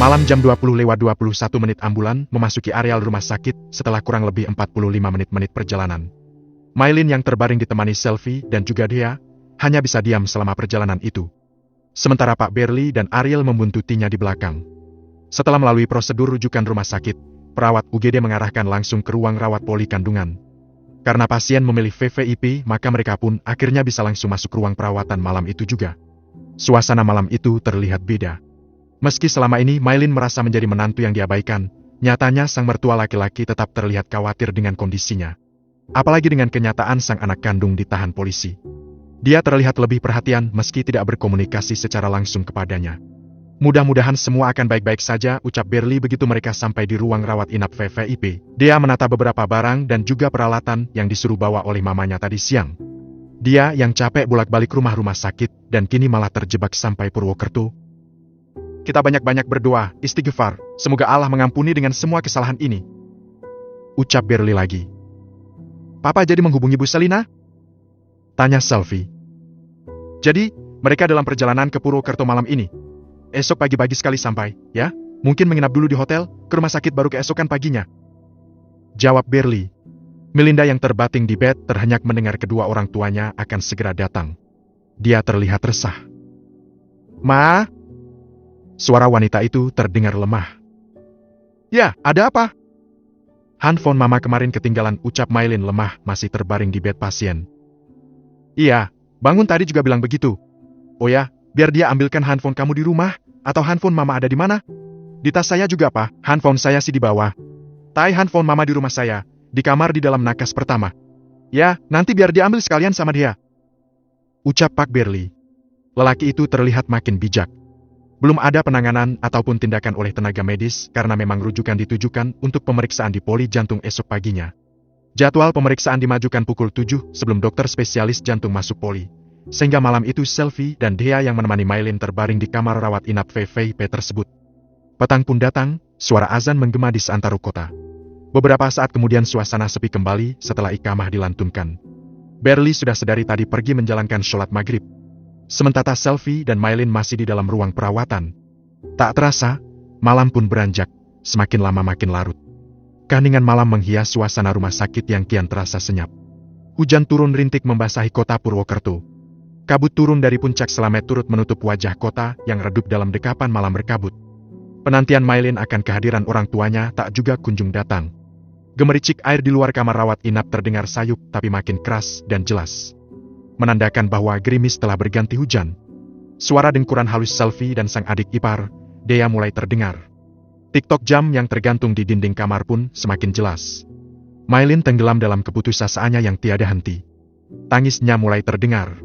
Malam jam 20:21 ambulan memasuki areal rumah sakit setelah kurang lebih 45 menit perjalanan. Maylin yang terbaring ditemani Selvi dan juga Dea hanya bisa diam selama perjalanan itu. Sementara Pak Berli dan Ariel membuntutinya di belakang. Setelah melalui prosedur rujukan rumah sakit, perawat UGD mengarahkan langsung ke ruang rawat poli kandungan. Karena pasien memilih VVIP, maka mereka pun akhirnya bisa langsung masuk ruang perawatan malam itu juga. Suasana malam itu terlihat beda. Meski selama ini Maylin merasa menjadi menantu yang diabaikan, nyatanya sang mertua laki-laki tetap terlihat khawatir dengan kondisinya. Apalagi dengan kenyataan sang anak kandung ditahan polisi. Dia terlihat lebih perhatian meski tidak berkomunikasi secara langsung kepadanya. Mudah-mudahan semua akan baik-baik saja, ucap Berli begitu mereka sampai di ruang rawat inap VVIP. Dia menata beberapa barang dan juga peralatan yang disuruh bawa oleh mamanya tadi siang. Dia yang capek bolak-balik rumah-rumah sakit dan kini malah terjebak sampai Purwokerto. Kita banyak-banyak berdoa, istighfar, semoga Allah mengampuni dengan semua kesalahan ini. Ucap Berli lagi. Papa jadi menghubungi Bu Selina? Tanya Selvi. Jadi, mereka dalam perjalanan ke Purwokerto malam ini. Esok pagi-pagi sekali sampai, ya? Mungkin menginap dulu di hotel, ke rumah sakit baru keesokan paginya. Jawab Berli. Melinda yang terbating di bed terhenyak mendengar kedua orang tuanya akan segera datang. Dia terlihat resah. Ma? Suara wanita itu terdengar lemah. Ya, ada apa? Handphone mama kemarin ketinggalan, ucap Maylin lemah masih terbaring di bed pasien. Iya, bangun tadi juga bilang begitu. Oh ya, biar dia ambilkan handphone kamu di rumah, atau handphone mama ada di mana? Di tas saya juga pak, handphone saya sih di bawah. Tai handphone mama di rumah saya, di kamar di dalam nakas pertama. Ya, nanti biar dia ambil sekalian sama dia. Ucap Pak Berli. Lelaki itu terlihat makin bijak. Belum ada penanganan ataupun tindakan oleh tenaga medis karena memang rujukan ditujukan untuk pemeriksaan di poli jantung esok paginya. Jadwal pemeriksaan dimajukan pukul 7 sebelum dokter spesialis jantung masuk poli. Sehingga malam itu Selvi dan Dea yang menemani Maylin terbaring di kamar rawat inap VVIP tersebut. Petang pun datang, suara azan menggema di seantero kota. Beberapa saat kemudian suasana sepi kembali setelah iqamah dilantunkan. Berli sudah sedari tadi pergi menjalankan sholat maghrib. Sementara Selvi dan Maylin masih di dalam ruang perawatan. Tak terasa, malam pun beranjak, semakin lama makin larut. Keheningan malam menghias suasana rumah sakit yang kian terasa senyap. Hujan turun rintik membasahi kota Purwokerto. Kabut turun dari puncak Slamet turut menutup wajah kota yang redup dalam dekapan malam berkabut. Penantian Maylin akan kehadiran orang tuanya tak juga kunjung datang. Gemericik air di luar kamar rawat inap terdengar sayup tapi makin keras dan jelas. Menandakan bahwa gerimis telah berganti hujan. Suara dengkuran halus Selvi dan sang adik ipar, Dea mulai terdengar. Tiktok jam yang tergantung di dinding kamar pun semakin jelas. Maylin tenggelam dalam keputusasanya yang tiada henti. Tangisnya mulai terdengar.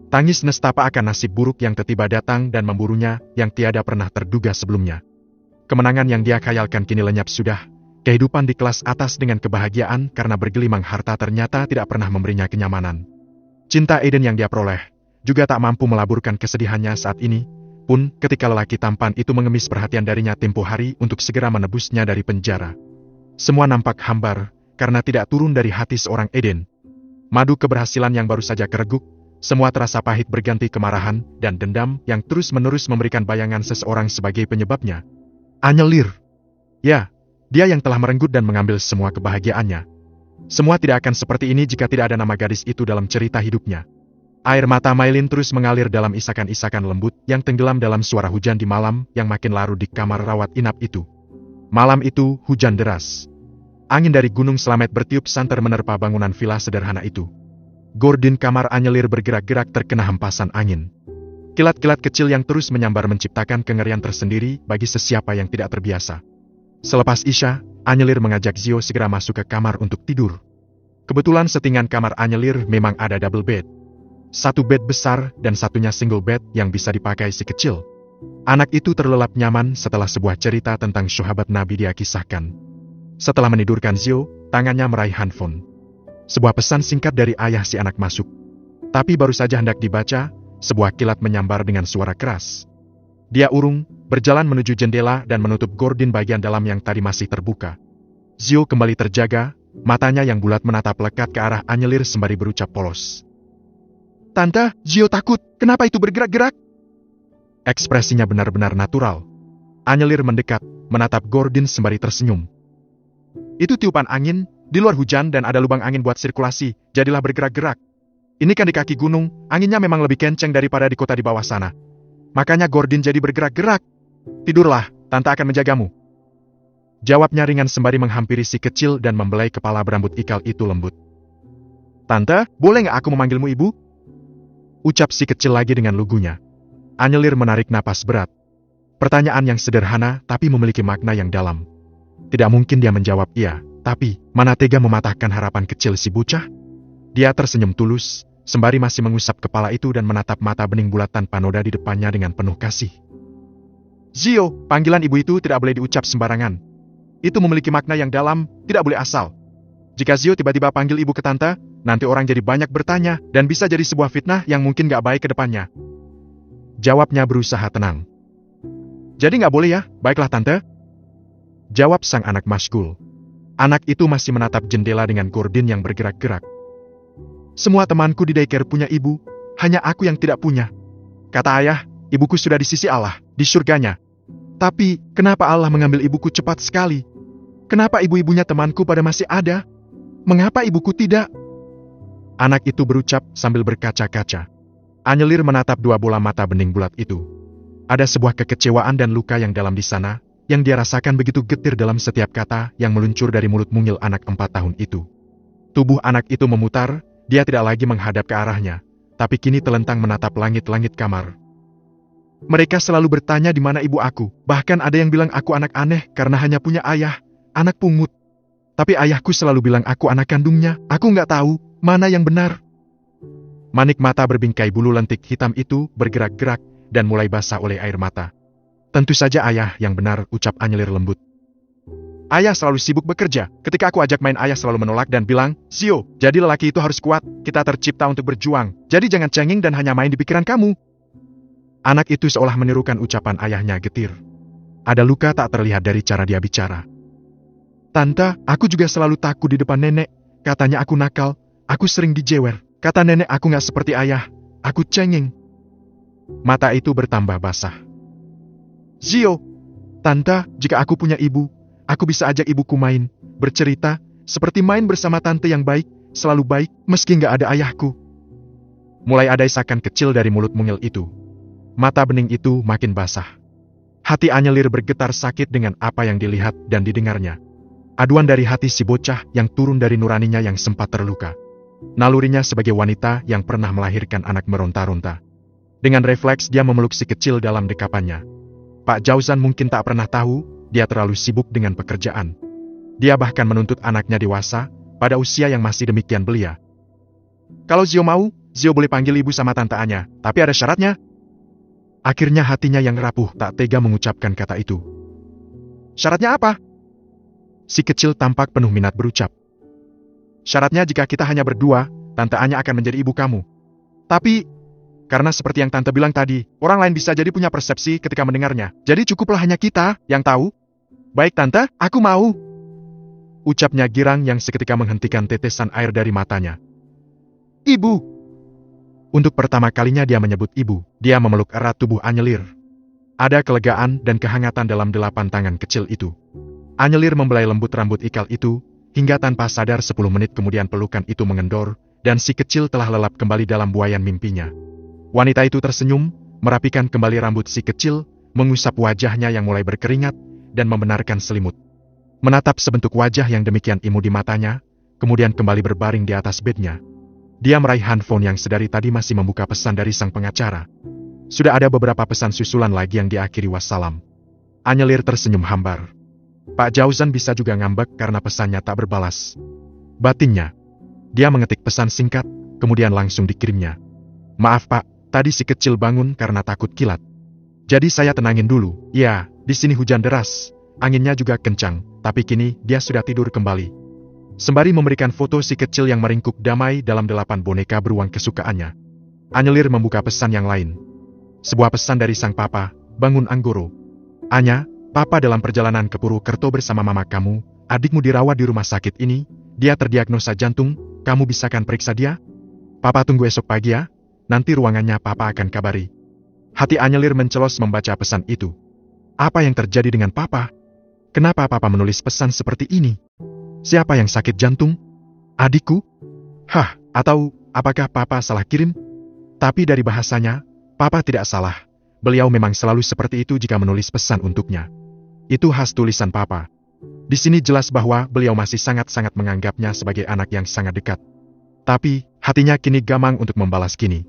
Tangis nestapa akan nasib buruk yang tiba-tiba datang dan memburunya yang tiada pernah terduga sebelumnya. Kemenangan yang dia khayalkan kini lenyap sudah. Kehidupan di kelas atas dengan kebahagiaan karena bergelimang harta ternyata tidak pernah memberinya kenyamanan. Cinta Eden yang dia peroleh, juga tak mampu melaburkan kesedihannya saat ini, pun ketika lelaki tampan itu mengemis perhatian darinya tempo hari untuk segera menebusnya dari penjara. Semua nampak hambar, karena tidak turun dari hati seorang Eden. Madu keberhasilan yang baru saja kereguk, semua terasa pahit berganti kemarahan dan dendam yang terus-menerus memberikan bayangan seseorang sebagai penyebabnya. Anyelir. Ya, dia yang telah merenggut dan mengambil semua kebahagiaannya. Semua tidak akan seperti ini jika tidak ada nama gadis itu dalam cerita hidupnya. Air mata Maylin terus mengalir dalam isakan-isakan lembut yang tenggelam dalam suara hujan di malam yang makin larut di kamar rawat inap itu. Malam itu hujan deras. Angin dari Gunung Slamet bertiup santer menerpa bangunan villa sederhana itu. Gordin kamar Anyelir bergerak-gerak terkena hempasan angin. Kilat-kilat kecil yang terus menyambar menciptakan kengerian tersendiri bagi sesiapa yang tidak terbiasa. Selepas Isya, Anyelir mengajak Zio segera masuk ke kamar untuk tidur. Kebetulan settingan kamar Anyelir memang ada double bed. Satu bed besar dan satunya single bed yang bisa dipakai si kecil. Anak itu terlelap nyaman setelah sebuah cerita tentang sahabat Nabi dia kisahkan. Setelah menidurkan Zio, tangannya meraih handphone. Sebuah pesan singkat dari ayah si anak masuk. Tapi baru saja hendak dibaca, sebuah kilat menyambar dengan suara keras. Dia urung, berjalan menuju jendela dan menutup gordin bagian dalam yang tadi masih terbuka. Zio kembali terjaga, matanya yang bulat menatap lekat ke arah Anyelir sembari berucap polos. Tante, Zio takut, kenapa itu bergerak-gerak? Ekspresinya benar-benar natural. Anyelir mendekat, menatap Gordon sembari tersenyum. Itu tiupan angin, di luar hujan dan ada lubang angin buat sirkulasi, jadilah bergerak-gerak. Ini kan di kaki gunung, anginnya memang lebih kenceng daripada di kota di bawah sana. Makanya Gordon jadi bergerak-gerak. Tidurlah, tante akan menjagamu. Jawabnya ringan sembari menghampiri si kecil dan membelai kepala berambut ikal itu lembut. Tante, boleh nggak aku memanggilmu ibu? Ucap si kecil lagi dengan lugunya. Anyelir menarik napas berat. Pertanyaan yang sederhana tapi memiliki makna yang dalam. Tidak mungkin dia menjawab iya, tapi mana tega mematahkan harapan kecil si bocah? Dia tersenyum tulus, sembari masih mengusap kepala itu dan menatap mata bening bulat tanpa noda di depannya dengan penuh kasih. Zio, panggilan ibu itu tidak boleh diucap sembarangan. Itu memiliki makna yang dalam, tidak boleh asal. Jika Zio tiba-tiba panggil ibu ke tante, nanti orang jadi banyak bertanya, dan bisa jadi sebuah fitnah yang mungkin gak baik ke depannya. Jawabnya berusaha tenang. Jadi gak boleh ya, baiklah tante. Jawab sang anak maskul. Anak itu masih menatap jendela dengan Gordon yang bergerak-gerak. Semua temanku di daycare punya ibu, hanya aku yang tidak punya. Kata ayah, ibuku sudah di sisi Allah, di surganya. Tapi, kenapa Allah mengambil ibuku cepat sekali? Kenapa ibu-ibunya temanku pada masih ada? Mengapa ibuku tidak? Anak itu berucap sambil berkaca-kaca. Anyelir menatap dua bola mata bening bulat itu. Ada sebuah kekecewaan dan luka yang dalam di sana, yang dia rasakan begitu getir dalam setiap kata yang meluncur dari mulut mungil anak 4 tahun itu. Tubuh anak itu memutar, dia tidak lagi menghadap ke arahnya, tapi kini telentang menatap langit-langit kamar. Mereka selalu bertanya di mana ibu aku, bahkan ada yang bilang aku anak aneh karena hanya punya ayah, anak pungut. Tapi ayahku selalu bilang aku anak kandungnya, aku nggak tahu mana yang benar. Manik mata berbingkai bulu lentik hitam itu bergerak-gerak dan mulai basah oleh air mata. Tentu saja ayah yang benar, ucap Anyelir lembut. Ayah selalu sibuk bekerja, ketika aku ajak main ayah selalu menolak dan bilang, Zio, jadi lelaki itu harus kuat, kita tercipta untuk berjuang, jadi jangan cengeng dan hanya main di pikiran kamu. Anak itu seolah menirukan ucapan ayahnya getir. Ada luka tak terlihat dari cara dia bicara. Tante, aku juga selalu takut di depan nenek, katanya aku nakal, aku sering dijewer, kata nenek aku gak seperti ayah, aku cengeng. Mata itu bertambah basah. Zio, tante, jika aku punya ibu, aku bisa ajak ibuku main, bercerita, seperti main bersama tante yang baik, selalu baik, meski gak ada ayahku. Mulai ada isakan kecil dari mulut mungil itu. Mata bening itu makin basah. Hati Anyelir bergetar sakit dengan apa yang dilihat dan didengarnya. Aduan dari hati si bocah yang turun dari nuraninya yang sempat terluka. Nalurinya sebagai wanita yang pernah melahirkan anak meronta-ronta. Dengan refleks dia memeluk si kecil dalam dekapannya. Pak Jauzan mungkin tak pernah tahu, dia terlalu sibuk dengan pekerjaan. Dia bahkan menuntut anaknya dewasa, pada usia yang masih demikian belia. Kalau Zio mau, Zio boleh panggil ibu sama tante Anya, tapi ada syaratnya. Akhirnya hatinya yang rapuh tak tega mengucapkan kata itu. Syaratnya apa? Si kecil tampak penuh minat berucap. Syaratnya jika kita hanya berdua, tante Anya akan menjadi ibu kamu. Tapi, karena seperti yang tante bilang tadi, orang lain bisa jadi punya persepsi ketika mendengarnya. Jadi cukuplah hanya kita yang tahu. Baik tante, aku mau. Ucapnya girang yang seketika menghentikan tetesan air dari matanya. Ibu. Untuk pertama kalinya dia menyebut ibu, dia memeluk erat tubuh Anyelir. Ada kelegaan dan kehangatan dalam 8 tangan kecil itu. Anyelir membelai lembut rambut ikal itu, hingga tanpa sadar 10 menit kemudian pelukan itu mengendor, dan si kecil telah lelap kembali dalam buayan mimpinya. Wanita itu tersenyum, merapikan kembali rambut si kecil, mengusap wajahnya yang mulai berkeringat, dan membenarkan selimut. Menatap sebentuk wajah yang demikian imut di matanya, kemudian kembali berbaring di atas bednya. Dia meraih handphone yang sedari tadi masih membuka pesan dari sang pengacara. Sudah ada beberapa pesan susulan lagi yang diakhiri wassalam. Anyelir tersenyum hambar. Pak Jauzan bisa juga ngambek karena pesannya tak berbalas. Batinnya, dia mengetik pesan singkat, kemudian langsung dikirimnya. Maaf pak, tadi si kecil bangun karena takut kilat. Jadi saya tenangin dulu. Ya, di sini hujan deras, anginnya juga kencang, tapi kini dia sudah tidur kembali. Sembari memberikan foto si kecil yang meringkuk damai dalam 8 boneka beruang kesukaannya. Anyelir membuka pesan yang lain. Sebuah pesan dari sang papa, Bangun Anggoro. Anya, papa dalam perjalanan ke Purwokerto bersama mama kamu, adikmu dirawat di rumah sakit ini, dia terdiagnosa jantung, kamu bisakan periksa dia? Papa tunggu esok pagi ya, nanti ruangannya papa akan kabari. Hati Anyelir mencelos membaca pesan itu. Apa yang terjadi dengan Papa? Kenapa Papa menulis pesan seperti ini? Siapa yang sakit jantung? Adikku? Hah, atau apakah Papa salah kirim? Tapi dari bahasanya, Papa tidak salah. Beliau memang selalu seperti itu jika menulis pesan untuknya. Itu khas tulisan Papa. Di sini jelas bahwa beliau masih sangat-sangat menganggapnya sebagai anak yang sangat dekat. Tapi, hatinya kini gamang untuk membalas kini.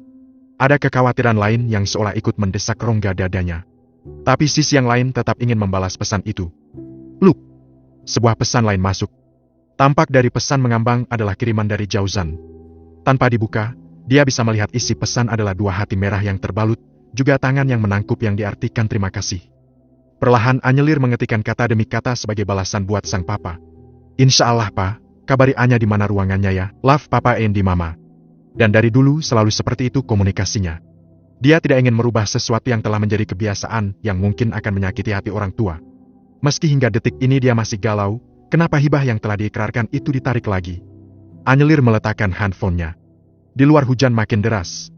Ada kekhawatiran lain yang seolah ikut mendesak rongga dadanya. Tapi sisi yang lain tetap ingin membalas pesan itu. Look, sebuah pesan lain masuk. Tampak dari pesan mengambang adalah kiriman dari Jauzan. Tanpa dibuka, dia bisa melihat isi pesan adalah dua hati merah yang terbalut, juga tangan yang menangkup yang diartikan terima kasih. Perlahan Anyelir mengetikkan kata demi kata sebagai balasan buat sang papa. Insya Allah, Pa, kabari Anya di mana ruangannya ya. Love Papa and di Mama. Dan dari dulu selalu seperti itu komunikasinya. Dia tidak ingin merubah sesuatu yang telah menjadi kebiasaan yang mungkin akan menyakiti hati orang tua. Meski hingga detik ini dia masih galau, kenapa hibah yang telah diikrarkan itu ditarik lagi? Anyelir meletakkan handphonenya. Di luar hujan makin deras.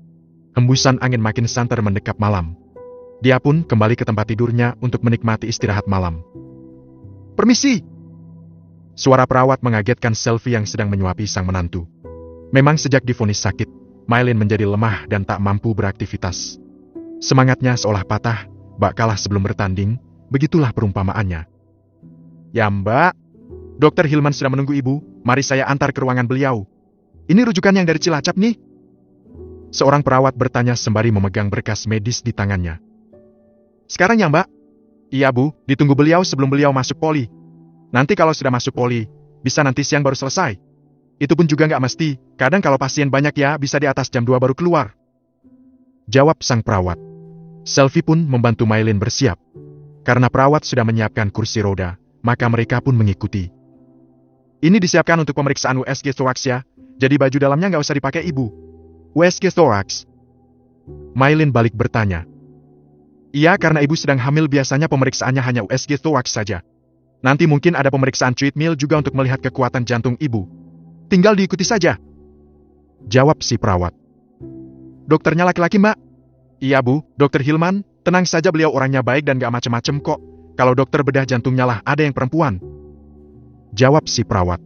Hembusan angin makin santer mendekap malam. Dia pun kembali ke tempat tidurnya untuk menikmati istirahat malam. Permisi! Suara perawat mengagetkan Selvi yang sedang menyuapi sang menantu. Memang sejak divonis sakit, Maylin menjadi lemah dan tak mampu beraktivitas. Semangatnya seolah patah, bak kalah sebelum bertanding, begitulah perumpamaannya. Ya Mbak, Dokter Hilman sudah menunggu Ibu, mari saya antar ke ruangan beliau. Ini rujukan yang dari Cilacap nih. Seorang perawat bertanya sembari memegang berkas medis di tangannya. Sekarang ya Mbak? Iya Bu, ditunggu beliau sebelum beliau masuk poli. Nanti kalau sudah masuk poli, bisa nanti siang baru selesai. Itu pun juga nggak mesti, kadang kalau pasien banyak ya bisa di atas jam 2 baru keluar. Jawab sang perawat. Selvi pun membantu Maylin bersiap. Karena perawat sudah menyiapkan kursi roda, maka mereka pun mengikuti. Ini disiapkan untuk pemeriksaan USG thorax ya, jadi baju dalamnya nggak usah dipakai Ibu. USG thorax? Maylin balik bertanya. Iya, karena Ibu sedang hamil biasanya pemeriksaannya hanya USG thorax saja. Nanti mungkin ada pemeriksaan treadmill juga untuk melihat kekuatan jantung Ibu. Tinggal diikuti saja. Jawab si perawat. Dokternya laki-laki Mbak? Iya Bu, Dokter Hilman, tenang saja beliau orangnya baik dan gak macem-macem kok. Kalau dokter bedah jantungnya lah ada yang perempuan. Jawab si perawat.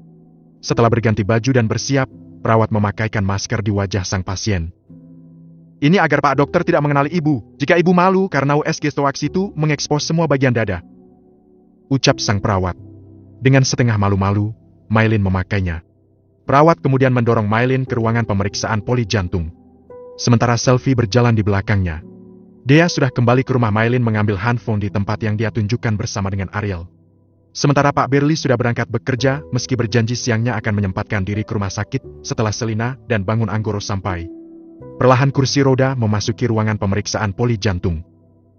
Setelah berganti baju dan bersiap, perawat memakaikan masker di wajah sang pasien. Ini agar Pak Dokter tidak mengenali Ibu, jika Ibu malu karena USG thorax itu mengekspos semua bagian dada. Ucap sang perawat. Dengan setengah malu-malu, Maylin memakainya. Perawat kemudian mendorong Maylin ke ruangan pemeriksaan poli jantung. Sementara Selvi berjalan di belakangnya. Dia sudah kembali ke rumah Maylin mengambil handphone di tempat yang dia tunjukkan bersama dengan Ariel. Sementara Pak Berli sudah berangkat bekerja meski berjanji siangnya akan menyempatkan diri ke rumah sakit setelah Selina dan Bangun Anggoro sampai. Perlahan kursi roda memasuki ruangan pemeriksaan poli jantung.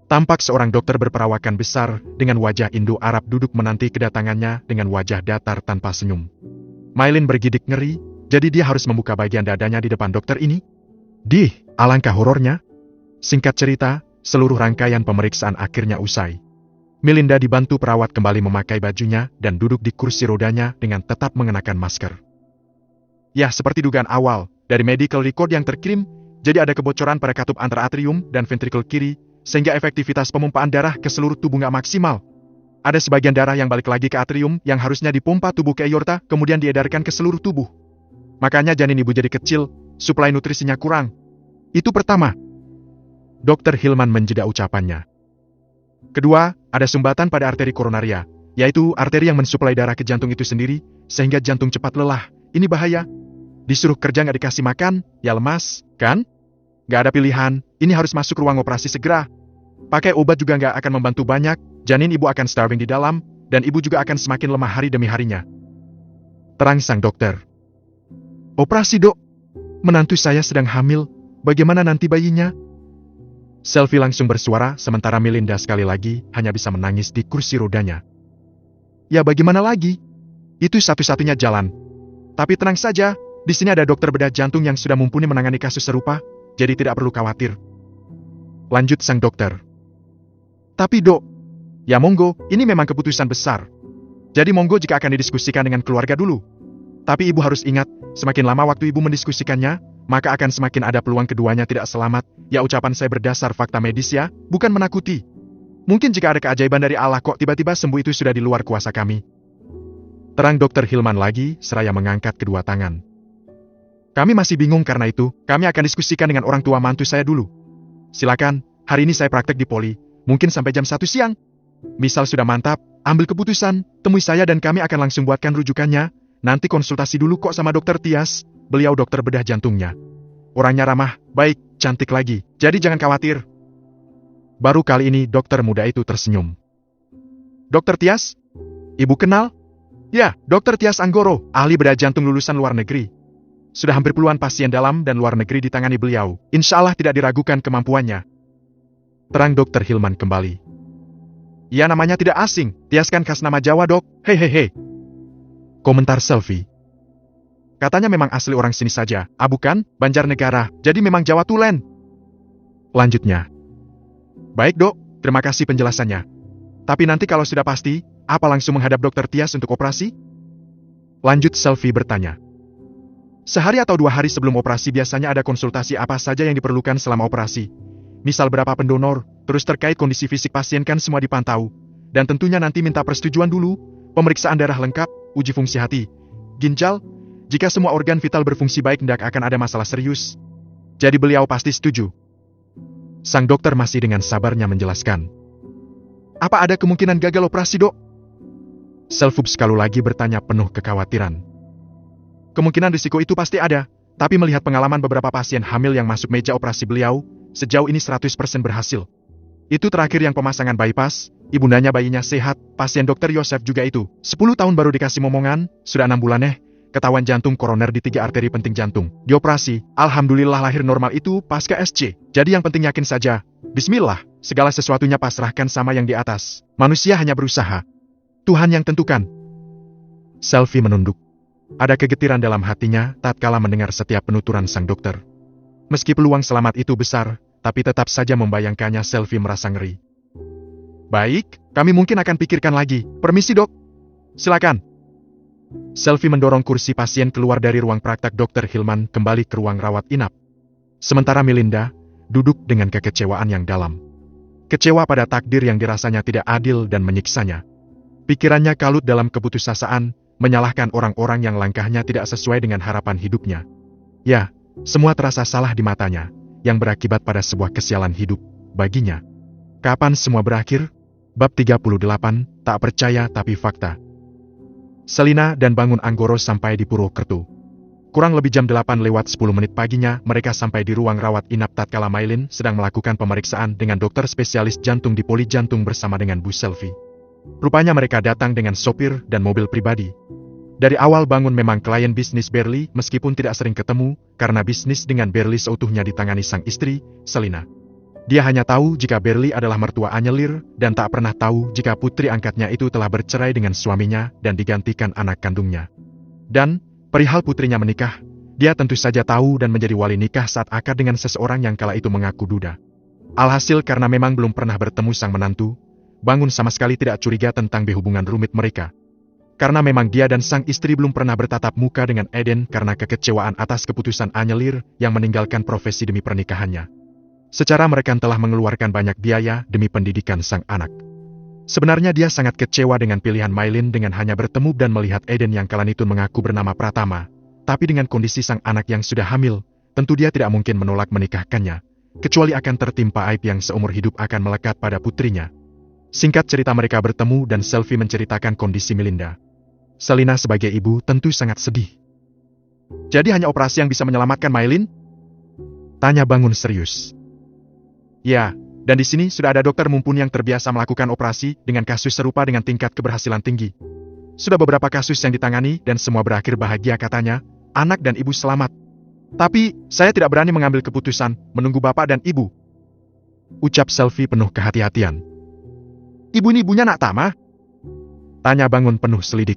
Tampak seorang dokter berperawakan besar dengan wajah Indo-Arab duduk menanti kedatangannya dengan wajah datar tanpa senyum. Maylin bergidik ngeri, jadi dia harus membuka bagian dadanya di depan dokter ini? Alangkah horornya. Singkat cerita, seluruh rangkaian pemeriksaan akhirnya usai. Melinda dibantu perawat kembali memakai bajunya dan duduk di kursi rodanya dengan tetap mengenakan masker. Ya, seperti dugaan awal, dari medical record yang terkirim, jadi ada kebocoran pada katup antara atrium dan ventrikel kiri, sehingga efektivitas pemumpaan darah ke seluruh tubuh nggak maksimal. Ada sebagian darah yang balik lagi ke atrium yang harusnya dipompa tubuh ke aorta, kemudian diedarkan ke seluruh tubuh. Makanya janin Ibu jadi kecil, suplai nutrisinya kurang. Itu pertama. Dokter Hilman menjeda ucapannya. Kedua, ada sumbatan pada arteri koronaria, yaitu arteri yang mensuplai darah ke jantung itu sendiri, sehingga jantung cepat lelah. Ini bahaya. Disuruh kerja nggak dikasih makan, ya lemas, kan? Nggak ada pilihan, ini harus masuk ruang operasi segera. Pakai obat juga nggak akan membantu banyak, janin Ibu akan starving di dalam, dan Ibu juga akan semakin lemah hari demi harinya. Terang sang dokter. Operasi Dok? Menantu saya sedang hamil, bagaimana nanti bayinya? Selvi langsung bersuara, sementara Melinda sekali lagi hanya bisa menangis di kursi rodanya. Ya bagaimana lagi? Itu satu-satunya jalan. Tapi tenang saja, di sini ada dokter bedah jantung yang sudah mumpuni menangani kasus serupa, jadi tidak perlu khawatir. Lanjut sang dokter. Tapi Dok, ya monggo, ini memang keputusan besar. Jadi monggo jika akan didiskusikan dengan keluarga dulu. Tapi Ibu harus ingat, semakin lama waktu Ibu mendiskusikannya, maka akan semakin ada peluang keduanya tidak selamat. Ya ucapan saya berdasar fakta medis ya, bukan menakuti. Mungkin jika ada keajaiban dari Allah kok tiba-tiba sembuh itu sudah di luar kuasa kami. Terang Dr. Hilman lagi, seraya mengangkat kedua tangan. Kami masih bingung karena itu, kami akan diskusikan dengan orang tua mantu saya dulu. Silakan, hari ini saya praktek di poli, mungkin sampai jam 1 siang. Misal sudah mantap, ambil keputusan, temui saya dan kami akan langsung buatkan rujukannya. Nanti konsultasi dulu kok sama Dokter Tias, beliau dokter bedah jantungnya. Orangnya ramah, baik, cantik lagi, jadi jangan khawatir. Baru kali ini dokter muda itu tersenyum. Dokter Tias? Ibu kenal? Ya, Dokter Tias Anggoro, ahli bedah jantung lulusan luar negeri. Sudah hampir puluhan pasien dalam dan luar negeri ditangani beliau. Insya Allah tidak diragukan kemampuannya. Terang Dokter Hilman kembali. Ya namanya tidak asing, Tias kan khas nama Jawa dok, hehehe. Komentar Selfie. Katanya memang asli orang sini saja, bukan, Banjarnegara, jadi memang Jawa tulen. Lanjutnya. Baik dok, terima kasih penjelasannya. Tapi nanti kalau sudah pasti, apa langsung menghadap Dokter Tias untuk operasi? Lanjut Selfie bertanya. Sehari atau 2 hari sebelum operasi biasanya ada konsultasi apa saja yang diperlukan selama operasi. Misal berapa pendonor, terus terkait kondisi fisik pasien kan semua dipantau. Dan tentunya nanti minta persetujuan dulu, pemeriksaan darah lengkap, uji fungsi hati, ginjal, jika semua organ vital berfungsi baik tidak akan ada masalah serius. Jadi beliau pasti setuju. Sang dokter masih dengan sabarnya menjelaskan. Apa ada kemungkinan gagal operasi dok? Selfie sekali lagi bertanya penuh kekhawatiran. Kemungkinan risiko itu pasti ada, tapi melihat pengalaman beberapa pasien hamil yang masuk meja operasi beliau, sejauh ini 100% berhasil. Itu terakhir yang pemasangan bypass, ibundanya bayinya sehat, pasien Dokter Yosef juga itu. 10 tahun baru dikasih momongan, sudah 6 bulan ketahuan jantung koroner di 3 arteri penting jantung. Dioperasi, alhamdulillah lahir normal itu pasca SC. Jadi yang penting yakin saja, bismillah, segala sesuatunya pasrahkan sama yang di atas. Manusia hanya berusaha. Tuhan yang tentukan. Selfie menunduk. Ada kegetiran dalam hatinya tatkala mendengar setiap penuturan sang dokter. Meski peluang selamat itu besar, tapi tetap saja membayangkannya Selfie merasa ngeri. Baik, kami mungkin akan pikirkan lagi. Permisi dok. Silakan. Selfie mendorong kursi pasien keluar dari ruang praktek Dokter Hilman kembali ke ruang rawat inap. Sementara Melinda duduk dengan kekecewaan yang dalam. Kecewa pada takdir yang dirasanya tidak adil dan menyiksanya. Pikirannya kalut dalam keputusasaan, menyalahkan orang-orang yang langkahnya tidak sesuai dengan harapan hidupnya. Ya, semua terasa salah di matanya, yang berakibat pada sebuah kesialan hidup baginya. Kapan semua berakhir? Bab 38, tak percaya tapi fakta. Selina dan Bangun Anggoro sampai di Purwokerto. Kurang lebih jam 8 lewat 10 menit paginya, mereka sampai di ruang rawat inap tatkala Mailin sedang melakukan pemeriksaan dengan dokter spesialis jantung di poli jantung bersama dengan Bu Selfie. Rupanya mereka datang dengan sopir dan mobil pribadi. Dari awal Bangun memang klien bisnis Berli meskipun tidak sering ketemu, karena bisnis dengan Berli seutuhnya ditangani sang istri, Selina. Dia hanya tahu jika Berli adalah mertua anyelir, dan tak pernah tahu jika putri angkatnya itu telah bercerai dengan suaminya dan digantikan anak kandungnya. Dan, perihal putrinya menikah, dia tentu saja tahu dan menjadi wali nikah saat akad dengan seseorang yang kala itu mengaku duda. Alhasil karena memang belum pernah bertemu sang menantu, Bangun sama sekali tidak curiga tentang hubungan rumit mereka. Karena memang dia dan sang istri belum pernah bertatap muka dengan Eden karena kekecewaan atas keputusan anyelir yang meninggalkan profesi demi pernikahannya. Secara mereka telah mengeluarkan banyak biaya demi pendidikan sang anak. Sebenarnya dia sangat kecewa dengan pilihan Mailin dengan hanya bertemu dan melihat Eden yang kala itu mengaku bernama Pratama. Tapi dengan kondisi sang anak yang sudah hamil, tentu dia tidak mungkin menolak menikahkannya, kecuali akan tertimpa aib yang seumur hidup akan melekat pada putrinya. Singkat cerita mereka bertemu dan Selfie menceritakan kondisi Melinda. Selina sebagai ibu tentu sangat sedih. Jadi hanya operasi yang bisa menyelamatkan Mailin? Tanya Bangun serius. Ya, dan di sini sudah ada dokter mumpuni yang terbiasa melakukan operasi dengan kasus serupa dengan tingkat keberhasilan tinggi. Sudah beberapa kasus yang ditangani dan semua berakhir bahagia katanya, anak dan ibu selamat. Tapi, saya tidak berani mengambil keputusan, menunggu bapak dan ibu. Ucap Selfie penuh kehati-hatian. Ibu ini ibunya nak Tama? Tanya Bangun penuh selidik.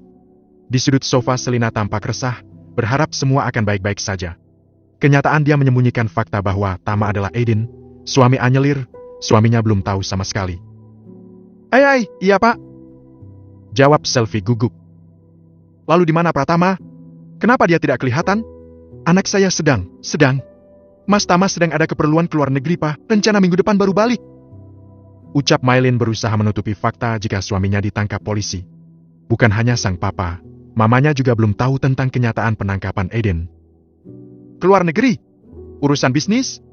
Di sudut sofa Selina tampak resah, berharap semua akan baik-baik saja. Kenyataan dia menyembunyikan fakta bahwa Tama adalah Eden, suami anyelir, suaminya belum tahu sama sekali. Iya pak. Jawab Selfie gugup. Lalu di mana Pratama? Kenapa dia tidak kelihatan? Anak saya sedang. Mas Tama sedang ada keperluan keluar negeri pak, rencana minggu depan baru balik. Ucap Maylin berusaha menutupi fakta jika suaminya ditangkap polisi. Bukan hanya sang papa, mamanya juga belum tahu tentang kenyataan penangkapan Aiden. Keluar negeri? Urusan bisnis?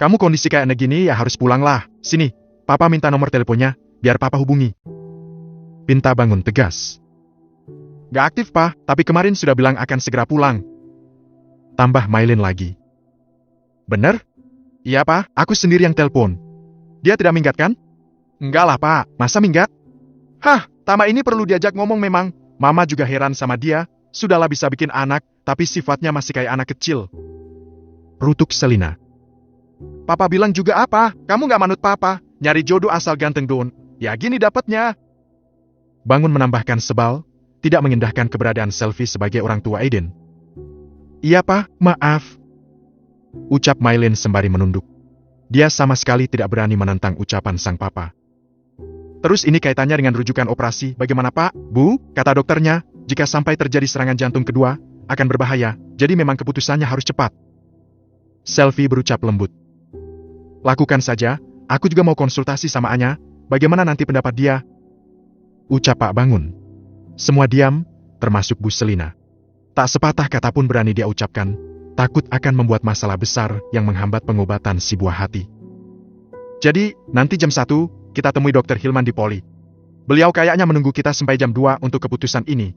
Kamu kondisi kayak gini ya harus pulanglah. Sini, papa minta nomor teleponnya, biar papa hubungi. Pinta bangun tegas. Gak aktif, pa, tapi kemarin sudah bilang akan segera pulang. Tambah Maylin lagi. Bener? Iya, pa, aku sendiri yang telepon. Dia tidak minggat kan? Enggak lah, pa, masa minggat? Hah, Tama ini perlu diajak ngomong memang. Mama juga heran sama dia, sudahlah bisa bikin anak, tapi sifatnya masih kayak anak kecil. Rutuk Selina. Papa bilang juga apa? Kamu gak manut papa, nyari jodoh asal ganteng don. Ya gini dapatnya. Bangun menambahkan sebal, tidak mengindahkan keberadaan Selvi sebagai orang tua Aiden. Iya, pa, maaf. Ucap Maylin sembari menunduk. Dia sama sekali tidak berani menentang ucapan sang papa. Terus ini kaitannya dengan rujukan operasi, bagaimana pak? Bu, kata dokternya, jika sampai terjadi serangan jantung kedua, akan berbahaya, jadi memang keputusannya harus cepat. Selvi berucap lembut. Lakukan saja, aku juga mau konsultasi sama Anya, bagaimana nanti pendapat dia? Ucap Pak Bangun. Semua diam, termasuk Bu Selina. Tak sepatah kata pun berani dia ucapkan, takut akan membuat masalah besar yang menghambat pengobatan si buah hati. Jadi, nanti jam 1, kita temui Dr. Hilman di Poli. Beliau kayaknya menunggu kita sampai jam 2 untuk keputusan ini.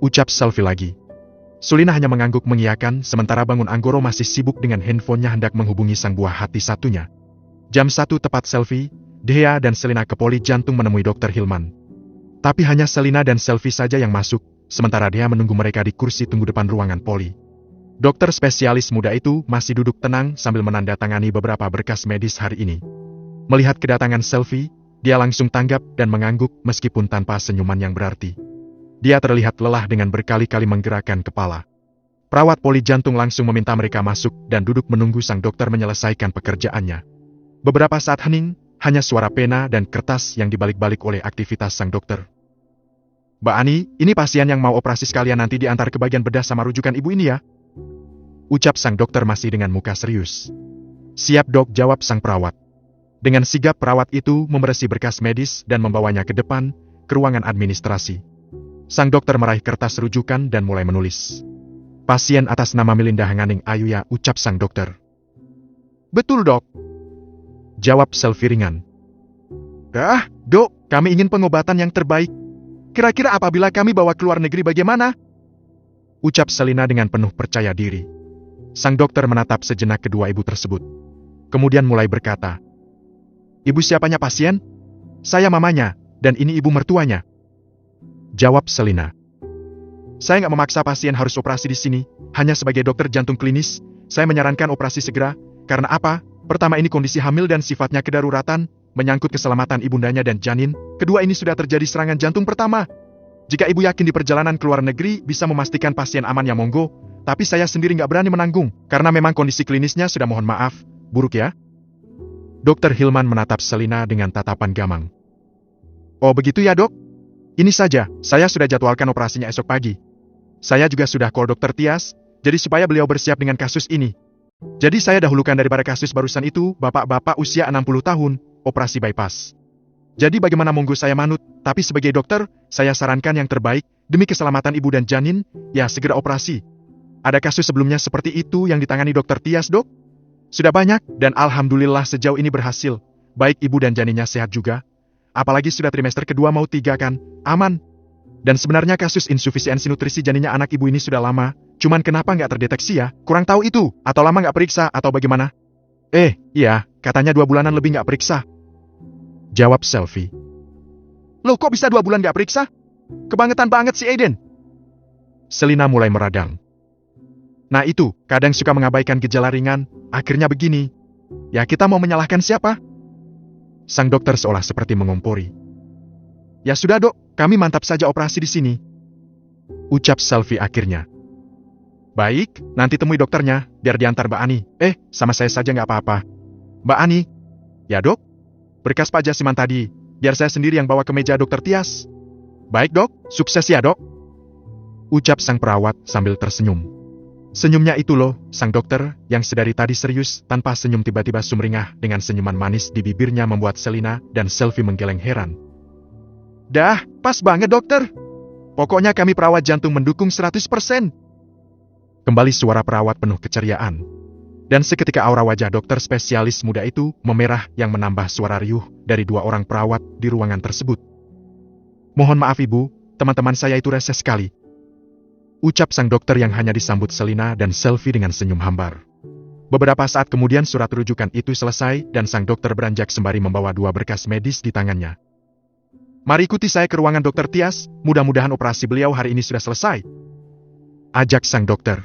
Ucap Selvi lagi. Sulina hanya mengangguk mengiyakan, sementara Bangun Anggoro masih sibuk dengan handphonenya hendak menghubungi sang buah hati satunya. Jam 1 tepat Selvi, Dea dan Selina ke Poli Jantung menemui Dr. Hilman. Tapi hanya Selina dan Selvi saja yang masuk, sementara Dea menunggu mereka di kursi tunggu depan ruangan Poli. Dokter spesialis muda itu masih duduk tenang sambil menandatangani beberapa berkas medis hari ini. Melihat kedatangan Selvi, dia langsung tanggap dan mengangguk meskipun tanpa senyuman yang berarti. Dia terlihat lelah dengan berkali-kali menggerakkan kepala. Perawat Poli Jantung langsung meminta mereka masuk dan duduk menunggu sang dokter menyelesaikan pekerjaannya. Beberapa saat hening, hanya suara pena dan kertas yang dibalik-balik oleh aktivitas sang dokter. Mbak Ani, ini pasien yang mau operasi sekalian nanti diantar ke bagian bedah sama rujukan ibu ini ya. Ucap sang dokter masih dengan muka serius. Siap dok, jawab sang perawat. Dengan sigap perawat itu memeresi berkas medis dan membawanya ke depan, ke ruangan administrasi. Sang dokter meraih kertas rujukan dan mulai menulis. Pasien atas nama Melinda Hanganing Ayuya, ucap sang dokter. Betul dok. Jawab Selvi ringan. Dok, kami ingin pengobatan yang terbaik. Kira-kira apabila kami bawa keluar negeri bagaimana? Ucap Selina dengan penuh percaya diri. Sang dokter menatap sejenak kedua ibu tersebut. Kemudian mulai berkata. Ibu siapanya pasien? Saya mamanya, dan ini ibu mertuanya. Jawab Selina. Saya nggak memaksa pasien harus operasi di sini, hanya sebagai dokter jantung klinis, saya menyarankan operasi segera, karena apa? Pertama ini kondisi hamil dan sifatnya kedaruratan, menyangkut keselamatan ibundanya dan janin, kedua ini sudah terjadi serangan jantung pertama. Jika ibu yakin di perjalanan ke luar negeri bisa memastikan pasien aman ya monggo, tapi saya sendiri nggak berani menanggung, karena memang kondisi klinisnya sudah mohon maaf, buruk ya. Dokter Hilman menatap Selina dengan tatapan gamang. Oh begitu ya dok? Ini saja, saya sudah jadwalkan operasinya esok pagi. Saya juga sudah call dokter Tias, jadi supaya beliau bersiap dengan kasus ini. Jadi saya dahulukan daripada kasus barusan itu, bapak-bapak usia 60 tahun, operasi bypass. Jadi bagaimana monggo saya manut, tapi sebagai dokter, saya sarankan yang terbaik, demi keselamatan ibu dan janin, ya segera operasi. Ada kasus sebelumnya seperti itu yang ditangani dokter Tias dok? Sudah banyak, dan alhamdulillah sejauh ini berhasil. Baik ibu dan janinnya sehat juga. Apalagi sudah trimester kedua mau 3 kan, aman. Dan sebenarnya kasus insufisiensi nutrisi janinnya anak ibu ini sudah lama, cuman kenapa nggak terdeteksi ya? Kurang tahu itu, atau lama nggak periksa, atau bagaimana? Iya, katanya 2 bulanan lebih nggak periksa. Jawab Selvi. Loh kok bisa 2 bulan nggak periksa? Kebangetan banget si Aiden. Selina mulai meradang. Nah itu, kadang suka mengabaikan gejala ringan, akhirnya begini. Ya kita mau menyalahkan siapa? Sang dokter seolah seperti mengompori. Ya sudah dok, kami mantap saja operasi di sini. Ucap Selvi akhirnya. Baik, nanti temui dokternya, biar diantar Mbak Ani. Sama saya saja nggak apa-apa. Mbak Ani. Ya dok? Berkas Pak Jasiman tadi, biar saya sendiri yang bawa ke meja dokter Tias. Baik dok, sukses ya dok. Ucap sang perawat sambil tersenyum. Senyumnya itu loh, sang dokter, yang sedari tadi serius, tanpa senyum tiba-tiba sumringah dengan senyuman manis di bibirnya membuat Selina dan Selvi menggeleng heran. Dah, pas banget dokter. Pokoknya kami perawat jantung mendukung 100%. Kembali suara perawat penuh keceriaan. Dan seketika aura wajah dokter spesialis muda itu memerah yang menambah suara riuh dari dua orang perawat di ruangan tersebut. Mohon maaf ibu, teman-teman saya itu rese sekali. Ucap sang dokter yang hanya disambut Selina dan Selvi dengan senyum hambar. Beberapa saat kemudian surat rujukan itu selesai dan sang dokter beranjak sembari membawa dua berkas medis di tangannya. Mari ikuti saya ke ruangan dokter Tias, mudah-mudahan operasi beliau hari ini sudah selesai. Ajak sang dokter.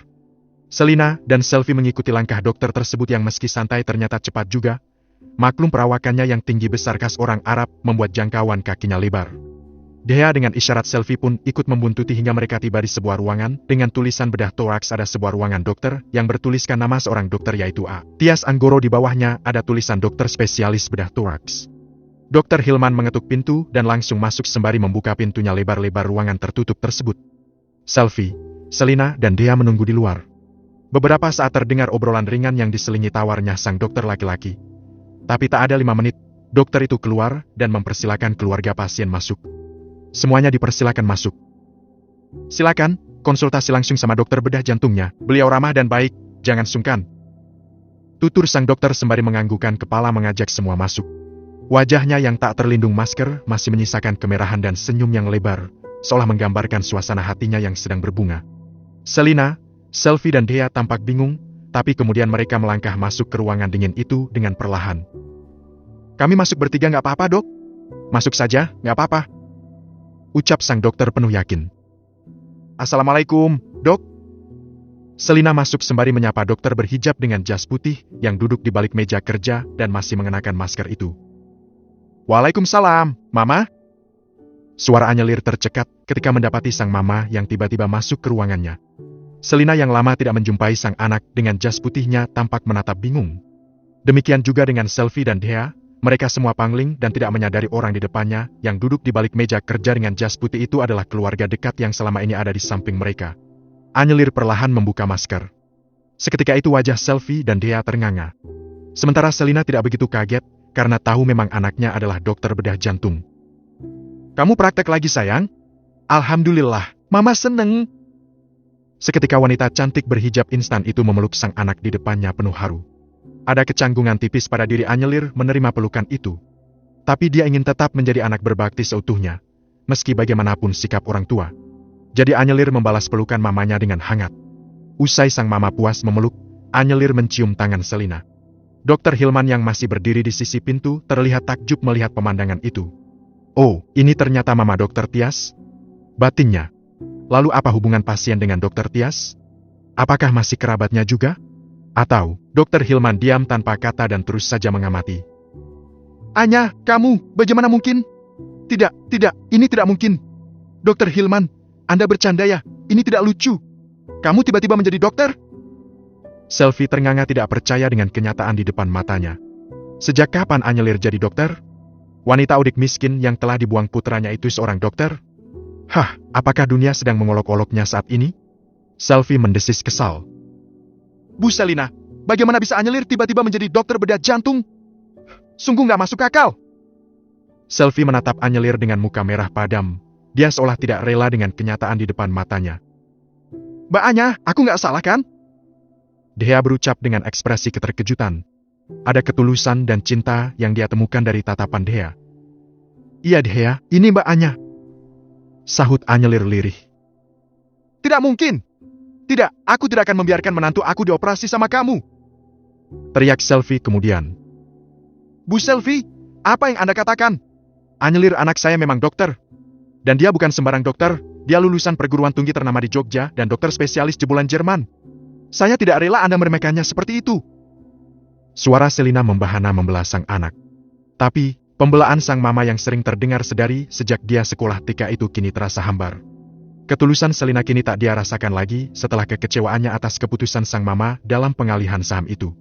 Selina dan Selvi mengikuti langkah dokter tersebut yang meski santai ternyata cepat juga. Maklum perawakannya yang tinggi besar khas orang Arab membuat jangkauan kakinya lebar. Dea dengan isyarat Selvi pun ikut membuntuti hingga mereka tiba di sebuah ruangan dengan tulisan bedah toraks. Ada sebuah ruangan dokter yang bertuliskan nama seorang dokter yaitu A. Tias Anggoro, di bawahnya ada tulisan dokter spesialis bedah toraks. Dokter Hilman mengetuk pintu dan langsung masuk sembari membuka pintunya lebar-lebar ruangan tertutup tersebut. Selvi, Selina dan Dea menunggu di luar. Beberapa saat terdengar obrolan ringan yang diselingi tawarnya sang dokter laki-laki. Tapi tak ada 5 menit, dokter itu keluar dan mempersilakan keluarga pasien masuk. Semuanya dipersilakan masuk. Silakan, konsultasi langsung sama dokter bedah jantungnya. Beliau ramah dan baik, jangan sungkan. Tutur sang dokter sembari menganggukkan kepala mengajak semua masuk. Wajahnya yang tak terlindung masker masih menyisakan kemerahan dan senyum yang lebar, seolah menggambarkan suasana hatinya yang sedang berbunga. Selina, Selvi dan Dea tampak bingung, tapi kemudian mereka melangkah masuk ke ruangan dingin itu dengan perlahan. Kami masuk bertiga nggak apa-apa dok? Masuk saja, nggak apa-apa. Ucap sang dokter penuh yakin. Assalamualaikum, dok. Selina masuk sembari menyapa dokter berhijab dengan jas putih yang duduk di balik meja kerja dan masih mengenakan masker itu. Waalaikumsalam, Mama. Suara Anyelir tercekat ketika mendapati sang mama yang tiba-tiba masuk ke ruangannya. Selina yang lama tidak menjumpai sang anak dengan jas putihnya tampak menatap bingung. Demikian juga dengan Selvi dan Dea, mereka semua pangling dan tidak menyadari orang di depannya yang duduk di balik meja kerja dengan jas putih itu adalah keluarga dekat yang selama ini ada di samping mereka. Anyelir perlahan membuka masker. Seketika itu wajah Selvi dan Dea ternganga. Sementara Selina tidak begitu kaget karena tahu memang anaknya adalah dokter bedah jantung. Kamu praktek lagi sayang? Alhamdulillah, Mama seneng. Seketika wanita cantik berhijab instan itu memeluk sang anak di depannya penuh haru. Ada kecanggungan tipis pada diri Anyelir menerima pelukan itu. Tapi dia ingin tetap menjadi anak berbakti seutuhnya, meski bagaimanapun sikap orang tua. Jadi Anyelir membalas pelukan mamanya dengan hangat. Usai sang mama puas memeluk, Anyelir mencium tangan Selina. Dokter Hilman yang masih berdiri di sisi pintu terlihat takjub melihat pemandangan itu. Oh, ini ternyata Mama Dokter Tias? Batinnya. Lalu apa hubungan pasien dengan Dokter Tias? Apakah masih kerabatnya juga? Atau, Dokter Hilman diam tanpa kata dan terus saja mengamati. Anya, kamu, bagaimana mungkin? Tidak, ini tidak mungkin. Dokter Hilman, Anda bercanda ya? Ini tidak lucu. Kamu tiba-tiba menjadi dokter? Selvi ternganga tidak percaya dengan kenyataan di depan matanya. Sejak kapan Anyelir jadi dokter? Wanita udik miskin yang telah dibuang putranya itu seorang dokter? Hah, apakah dunia sedang mengolok-oloknya saat ini? Selvi mendesis kesal. Bu Selina, bagaimana bisa Anyelir tiba-tiba menjadi dokter bedah jantung? Sungguh nggak masuk akal. Selvi menatap Anyelir dengan muka merah padam. Dia seolah tidak rela dengan kenyataan di depan matanya. Mbak Anya, aku nggak salah kan? Dea berucap dengan ekspresi keterkejutan. Ada ketulusan dan cinta yang dia temukan dari tatapan Dea. Iya Dea, ini Mbak Anya. Sahut Anyelir lirih. Tidak mungkin. Tidak, aku tidak akan membiarkan menantu aku dioperasi sama kamu. Teriak Selvi kemudian. Bu Selvi, apa yang Anda katakan? Anyelir anak saya memang dokter. Dan dia bukan sembarang dokter, dia lulusan perguruan tinggi ternama di Jogja dan dokter spesialis jebolan Jerman. Saya tidak rela Anda meremehkannya seperti itu. Suara Selina membahana membelah sang anak. Tapi, pembelaan sang mama yang sering terdengar sedari sejak dia sekolah TK itu kini terasa hambar. Ketulusan Selina kini tak dia rasakan lagi setelah kekecewaannya atas keputusan sang mama dalam pengalihan saham itu.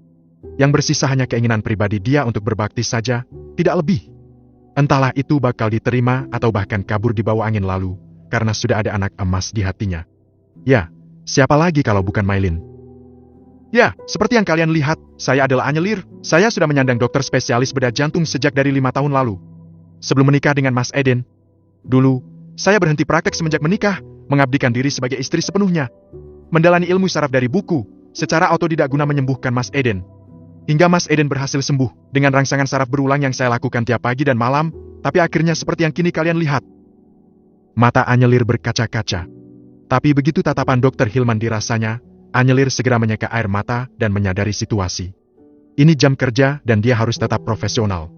Yang bersisa hanya keinginan pribadi dia untuk berbakti saja, tidak lebih. Entahlah itu bakal diterima atau bahkan kabur di bawah angin lalu, karena sudah ada anak emas di hatinya. Ya, siapa lagi kalau bukan Mailin? Ya, seperti yang kalian lihat, saya adalah Anyelir. Saya sudah menyandang dokter spesialis bedah jantung sejak dari 5 tahun lalu. Sebelum menikah dengan Mas Eden. Dulu, saya berhenti praktek semenjak menikah, mengabdikan diri sebagai istri sepenuhnya. Mendalami ilmu saraf dari buku, secara otodidak guna menyembuhkan Mas Eden. Hingga Mas Eden berhasil sembuh, dengan rangsangan saraf berulang yang saya lakukan tiap pagi dan malam, tapi akhirnya seperti yang kini kalian lihat. Mata Anyelir berkaca-kaca. Tapi begitu tatapan Dr. Hilman dirasanya, Anyelir segera menyeka air mata dan menyadari situasi. Ini jam kerja dan dia harus tetap profesional.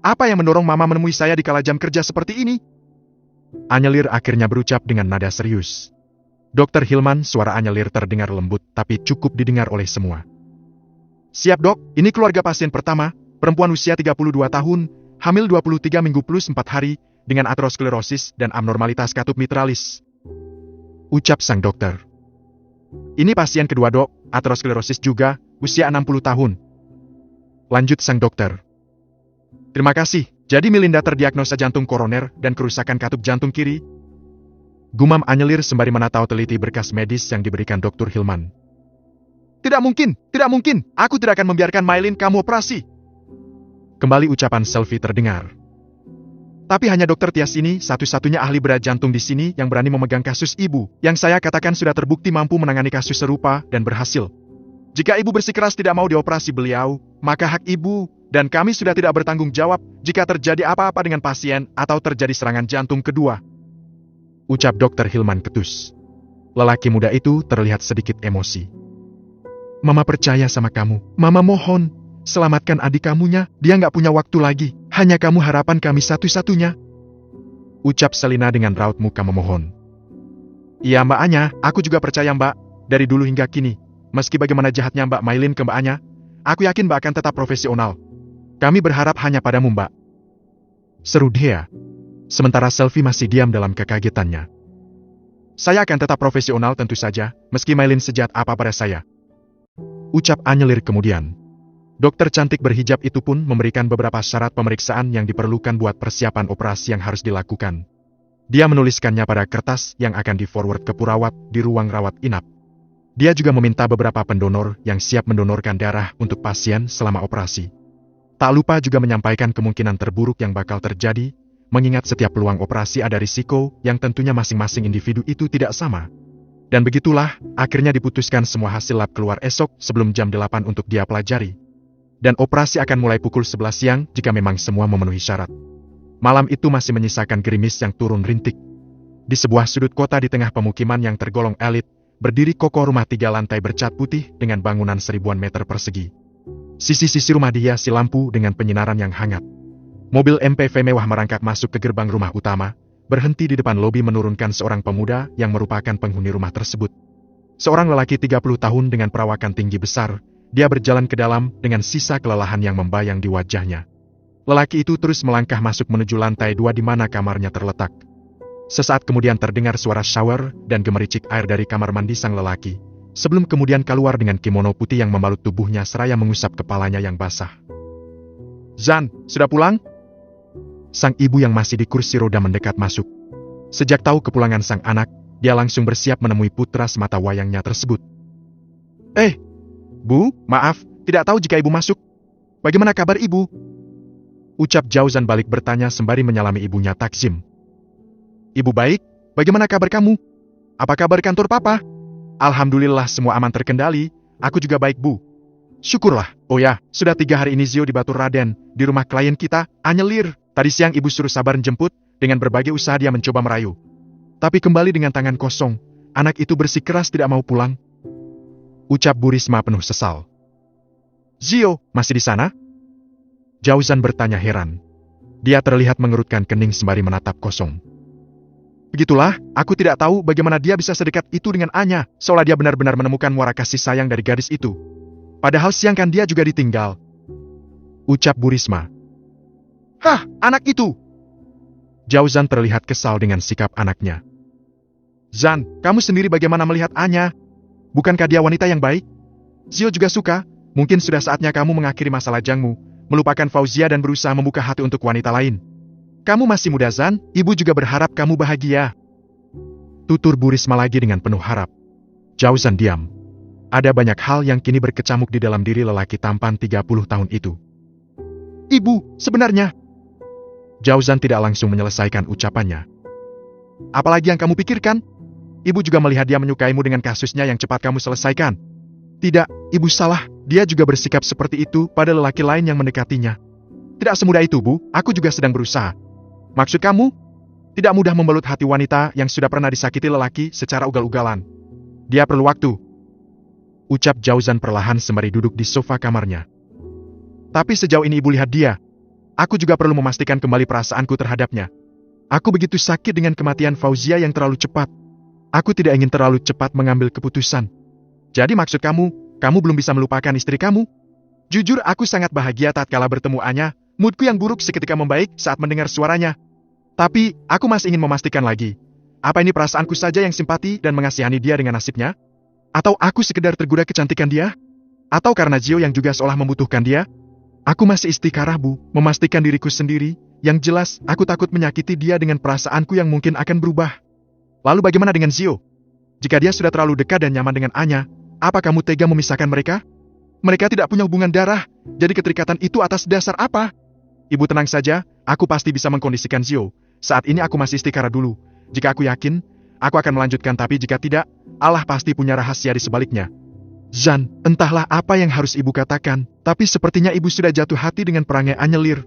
Apa yang mendorong Mama menemui saya di kala jam kerja seperti ini? Anyelir akhirnya berucap dengan nada serius. Dr. Hilman, suara Anyelir terdengar lembut tapi cukup didengar oleh semua. Siap dok, ini keluarga pasien pertama, perempuan usia 32 tahun, hamil 23 minggu plus 4 hari, dengan aterosklerosis dan abnormalitas katup mitralis. Ucap sang dokter. Ini pasien kedua dok, aterosklerosis juga, usia 60 tahun. Lanjut sang dokter. Terima kasih, jadi Melinda terdiagnosa jantung koroner dan kerusakan katup jantung kiri. Gumam Anyelir sembari menatau teliti berkas medis yang diberikan Dr. Hilman. Tidak mungkin, aku tidak akan membiarkan Mylin kamu operasi. Kembali ucapan Selvi terdengar. Tapi hanya Dr. Tias ini satu-satunya ahli bedah jantung di sini yang berani memegang kasus ibu, yang saya katakan sudah terbukti mampu menangani kasus serupa dan berhasil. Jika ibu bersikeras tidak mau dioperasi beliau, maka hak ibu dan kami sudah tidak bertanggung jawab jika terjadi apa-apa dengan pasien atau terjadi serangan jantung kedua. Ucap Dr. Hilman ketus. Lelaki muda itu terlihat sedikit emosi. Mama percaya sama kamu. Mama mohon, selamatkan adik kamunya, dia nggak punya waktu lagi. Hanya kamu harapan kami satu-satunya. Ucap Selina dengan raut muka memohon. Iya Mbak Anya, aku juga percaya Mbak. Dari dulu hingga kini, meski bagaimana jahatnya Mbak Mylin ke Mbak Anya, aku yakin Mbak akan tetap profesional. Kami berharap hanya padamu Mbak. Seru Dea. Sementara Selvi masih diam dalam kekagetannya. Saya akan tetap profesional tentu saja, meski Mylin sejahat apa pada saya. Ucap Anyelir kemudian. Dokter cantik berhijab itu pun memberikan beberapa syarat pemeriksaan yang diperlukan buat persiapan operasi yang harus dilakukan. Dia menuliskannya pada kertas yang akan di-forward ke perawat di ruang rawat inap. Dia juga meminta beberapa pendonor yang siap mendonorkan darah untuk pasien selama operasi. Tak lupa juga menyampaikan kemungkinan terburuk yang bakal terjadi, mengingat setiap peluang operasi ada risiko yang tentunya masing-masing individu itu tidak sama. Dan begitulah, akhirnya diputuskan semua hasil lab keluar esok sebelum jam 8 untuk dia pelajari. Dan operasi akan mulai pukul 11 siang jika memang semua memenuhi syarat. Malam itu masih menyisakan gerimis yang turun rintik. Di sebuah sudut kota di tengah pemukiman yang tergolong elit, berdiri kokoh rumah 3 lantai bercat putih dengan bangunan 1000-an meter persegi. Sisi-sisi rumah dihiasi lampu dengan penyinaran yang hangat. Mobil MPV mewah merangkak masuk ke gerbang rumah utama, berhenti di depan lobi menurunkan seorang pemuda yang merupakan penghuni rumah tersebut. Seorang lelaki 30 tahun dengan perawakan tinggi besar, dia berjalan ke dalam dengan sisa kelelahan yang membayang di wajahnya. Lelaki itu terus melangkah masuk menuju lantai 2 di mana kamarnya terletak. Sesaat kemudian terdengar suara shower dan gemericik air dari kamar mandi sang lelaki, sebelum kemudian keluar dengan kimono putih yang membalut tubuhnya seraya mengusap kepalanya yang basah. Zan, sudah pulang? Sang ibu yang masih di kursi roda mendekat masuk. Sejak tahu kepulangan sang anak, dia langsung bersiap menemui putra semata wayangnya tersebut. Bu, maaf, tidak tahu jika ibu masuk. Bagaimana kabar ibu? Ucap Jauzan balik bertanya sembari menyalami ibunya Taksim. Ibu baik, bagaimana kabar kamu? Apa kabar kantor papa? Alhamdulillah semua aman terkendali, aku juga baik bu. Syukurlah, oh ya, sudah 3 hari ini Zio dibatur Raden, di rumah klien kita, Anyelir. Tadi siang ibu suruh sabar jemput, dengan berbagai usaha dia mencoba merayu. Tapi kembali dengan tangan kosong, anak itu bersikeras tidak mau pulang. Ucap Bu Risma penuh sesal. Zio, masih di sana? Jauzan bertanya heran. Dia terlihat mengerutkan kening sembari menatap kosong. Begitulah, aku tidak tahu bagaimana dia bisa sedekat itu dengan Anya, seolah dia benar-benar menemukan muara kasih sayang dari gadis itu. Padahal siang kan dia juga ditinggal. Ucap Bu Risma. Hah, anak itu! Jauzan terlihat kesal dengan sikap anaknya. Zan, kamu sendiri bagaimana melihat Anya? Bukankah dia wanita yang baik? Zio juga suka, mungkin sudah saatnya kamu mengakhiri masa lajangmu, melupakan Fauzia dan berusaha membuka hati untuk wanita lain. Kamu masih muda Zan, ibu juga berharap kamu bahagia. Tutur Bu Risma lagi dengan penuh harap. Jauzan diam. Ada banyak hal yang kini berkecamuk di dalam diri lelaki tampan 30 tahun itu. Ibu, sebenarnya. Jauzan tidak langsung menyelesaikan ucapannya. Apalagi yang kamu pikirkan? Ibu juga melihat dia menyukaimu dengan kasusnya yang cepat kamu selesaikan. Tidak, ibu salah. Dia juga bersikap seperti itu pada lelaki lain yang mendekatinya. Tidak semudah itu, Bu. Aku juga sedang berusaha. Maksud kamu? Tidak mudah membelut hati wanita yang sudah pernah disakiti lelaki secara ugal-ugalan. Dia perlu waktu. Ucap Jauzan perlahan sembari duduk di sofa kamarnya. Tapi sejauh ini ibu lihat dia. Aku juga perlu memastikan kembali perasaanku terhadapnya. Aku begitu sakit dengan kematian Fauzia yang terlalu cepat. Aku tidak ingin terlalu cepat mengambil keputusan. Jadi maksud kamu belum bisa melupakan istri kamu? Jujur aku sangat bahagia tatkala bertemu Anya. Moodku yang buruk seketika membaik saat mendengar suaranya. Tapi, aku masih ingin memastikan lagi. Apa ini perasaanku saja yang simpati dan mengasihani dia dengan nasibnya? Atau aku sekedar tergoda kecantikan dia? Atau karena Zio yang juga seolah membutuhkan dia? Aku masih istikharah, Bu, memastikan diriku sendiri. Yang jelas, aku takut menyakiti dia dengan perasaanku yang mungkin akan berubah. Lalu bagaimana dengan Zio? Jika dia sudah terlalu dekat dan nyaman dengan Anya, apa kamu tega memisahkan mereka? Mereka tidak punya hubungan darah, jadi keterikatan itu atas dasar apa? Ibu tenang saja, aku pasti bisa mengkondisikan Zio. Saat ini aku masih istikharah dulu. Jika aku yakin, aku akan melanjutkan, tapi jika tidak, Allah pasti punya rahasia di sebaliknya. Zan, entahlah apa yang harus ibu katakan, tapi sepertinya ibu sudah jatuh hati dengan perangai Anyelir.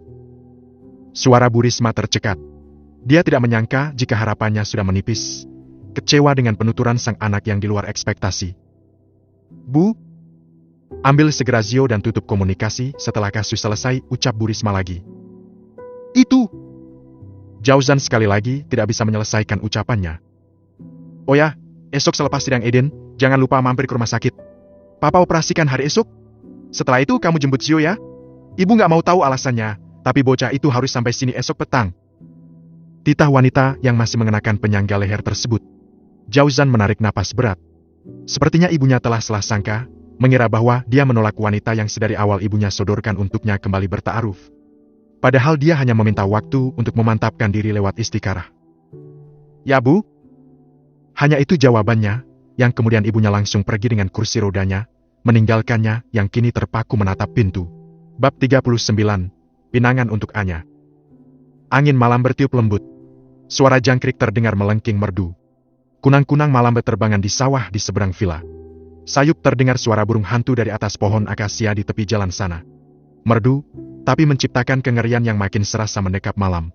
Suara Bu Risma tercekat. Dia tidak menyangka jika harapannya sudah menipis. Kecewa dengan penuturan sang anak yang di luar ekspektasi. Bu, ambil segera Zio dan tutup komunikasi setelah kasus selesai, ucap Bu Risma lagi. Itu. Jauzan sekali lagi tidak bisa menyelesaikan ucapannya. Oh ya, esok selepas sidang Eden, jangan lupa mampir ke rumah sakit. Papa operasikan hari esok. Setelah itu kamu jemput Zio ya. Ibu nggak mau tahu alasannya, tapi bocah itu harus sampai sini esok petang. Titah wanita yang masih mengenakan penyangga leher tersebut. Jauzan menarik napas berat. Sepertinya ibunya telah salah sangka, mengira bahwa dia menolak wanita yang sedari awal ibunya sodorkan untuknya kembali berta'aruf. Padahal dia hanya meminta waktu untuk memantapkan diri lewat istikharah. Ya, Bu? Hanya itu jawabannya, yang kemudian ibunya langsung pergi dengan kursi rodanya, meninggalkannya yang kini terpaku menatap pintu. Bab 39, Pinangan untuk Anya. Angin malam bertiup lembut. Suara jangkrik terdengar melengking merdu. Kunang-kunang malam berterbangan di sawah di seberang villa. Sayup terdengar suara burung hantu dari atas pohon akasia di tepi jalan sana. Merdu, tapi menciptakan kengerian yang makin serasa mendekap malam.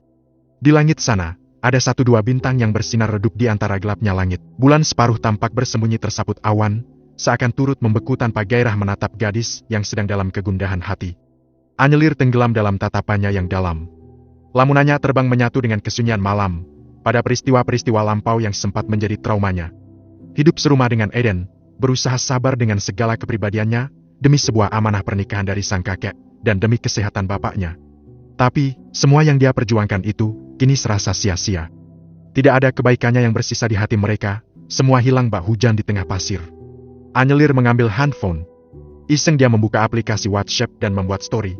Di langit sana, ada 1-2 bintang yang bersinar redup di antara gelapnya langit. Bulan separuh tampak bersembunyi tersaput awan, seakan turut membeku tanpa gairah menatap gadis yang sedang dalam kegundahan hati. Anyelir tenggelam dalam tatapannya yang dalam. Lamunannya terbang menyatu dengan kesunyian malam, pada peristiwa-peristiwa lampau yang sempat menjadi traumanya. Hidup serumah dengan Eden, berusaha sabar dengan segala kepribadiannya, demi sebuah amanah pernikahan dari sang kakek, dan demi kesehatan bapaknya. Tapi, semua yang dia perjuangkan itu, kini serasa sia-sia. Tidak ada kebaikannya yang bersisa di hati mereka, semua hilang bak hujan di tengah pasir. Anyelir mengambil handphone. Iseng dia membuka aplikasi WhatsApp dan membuat story.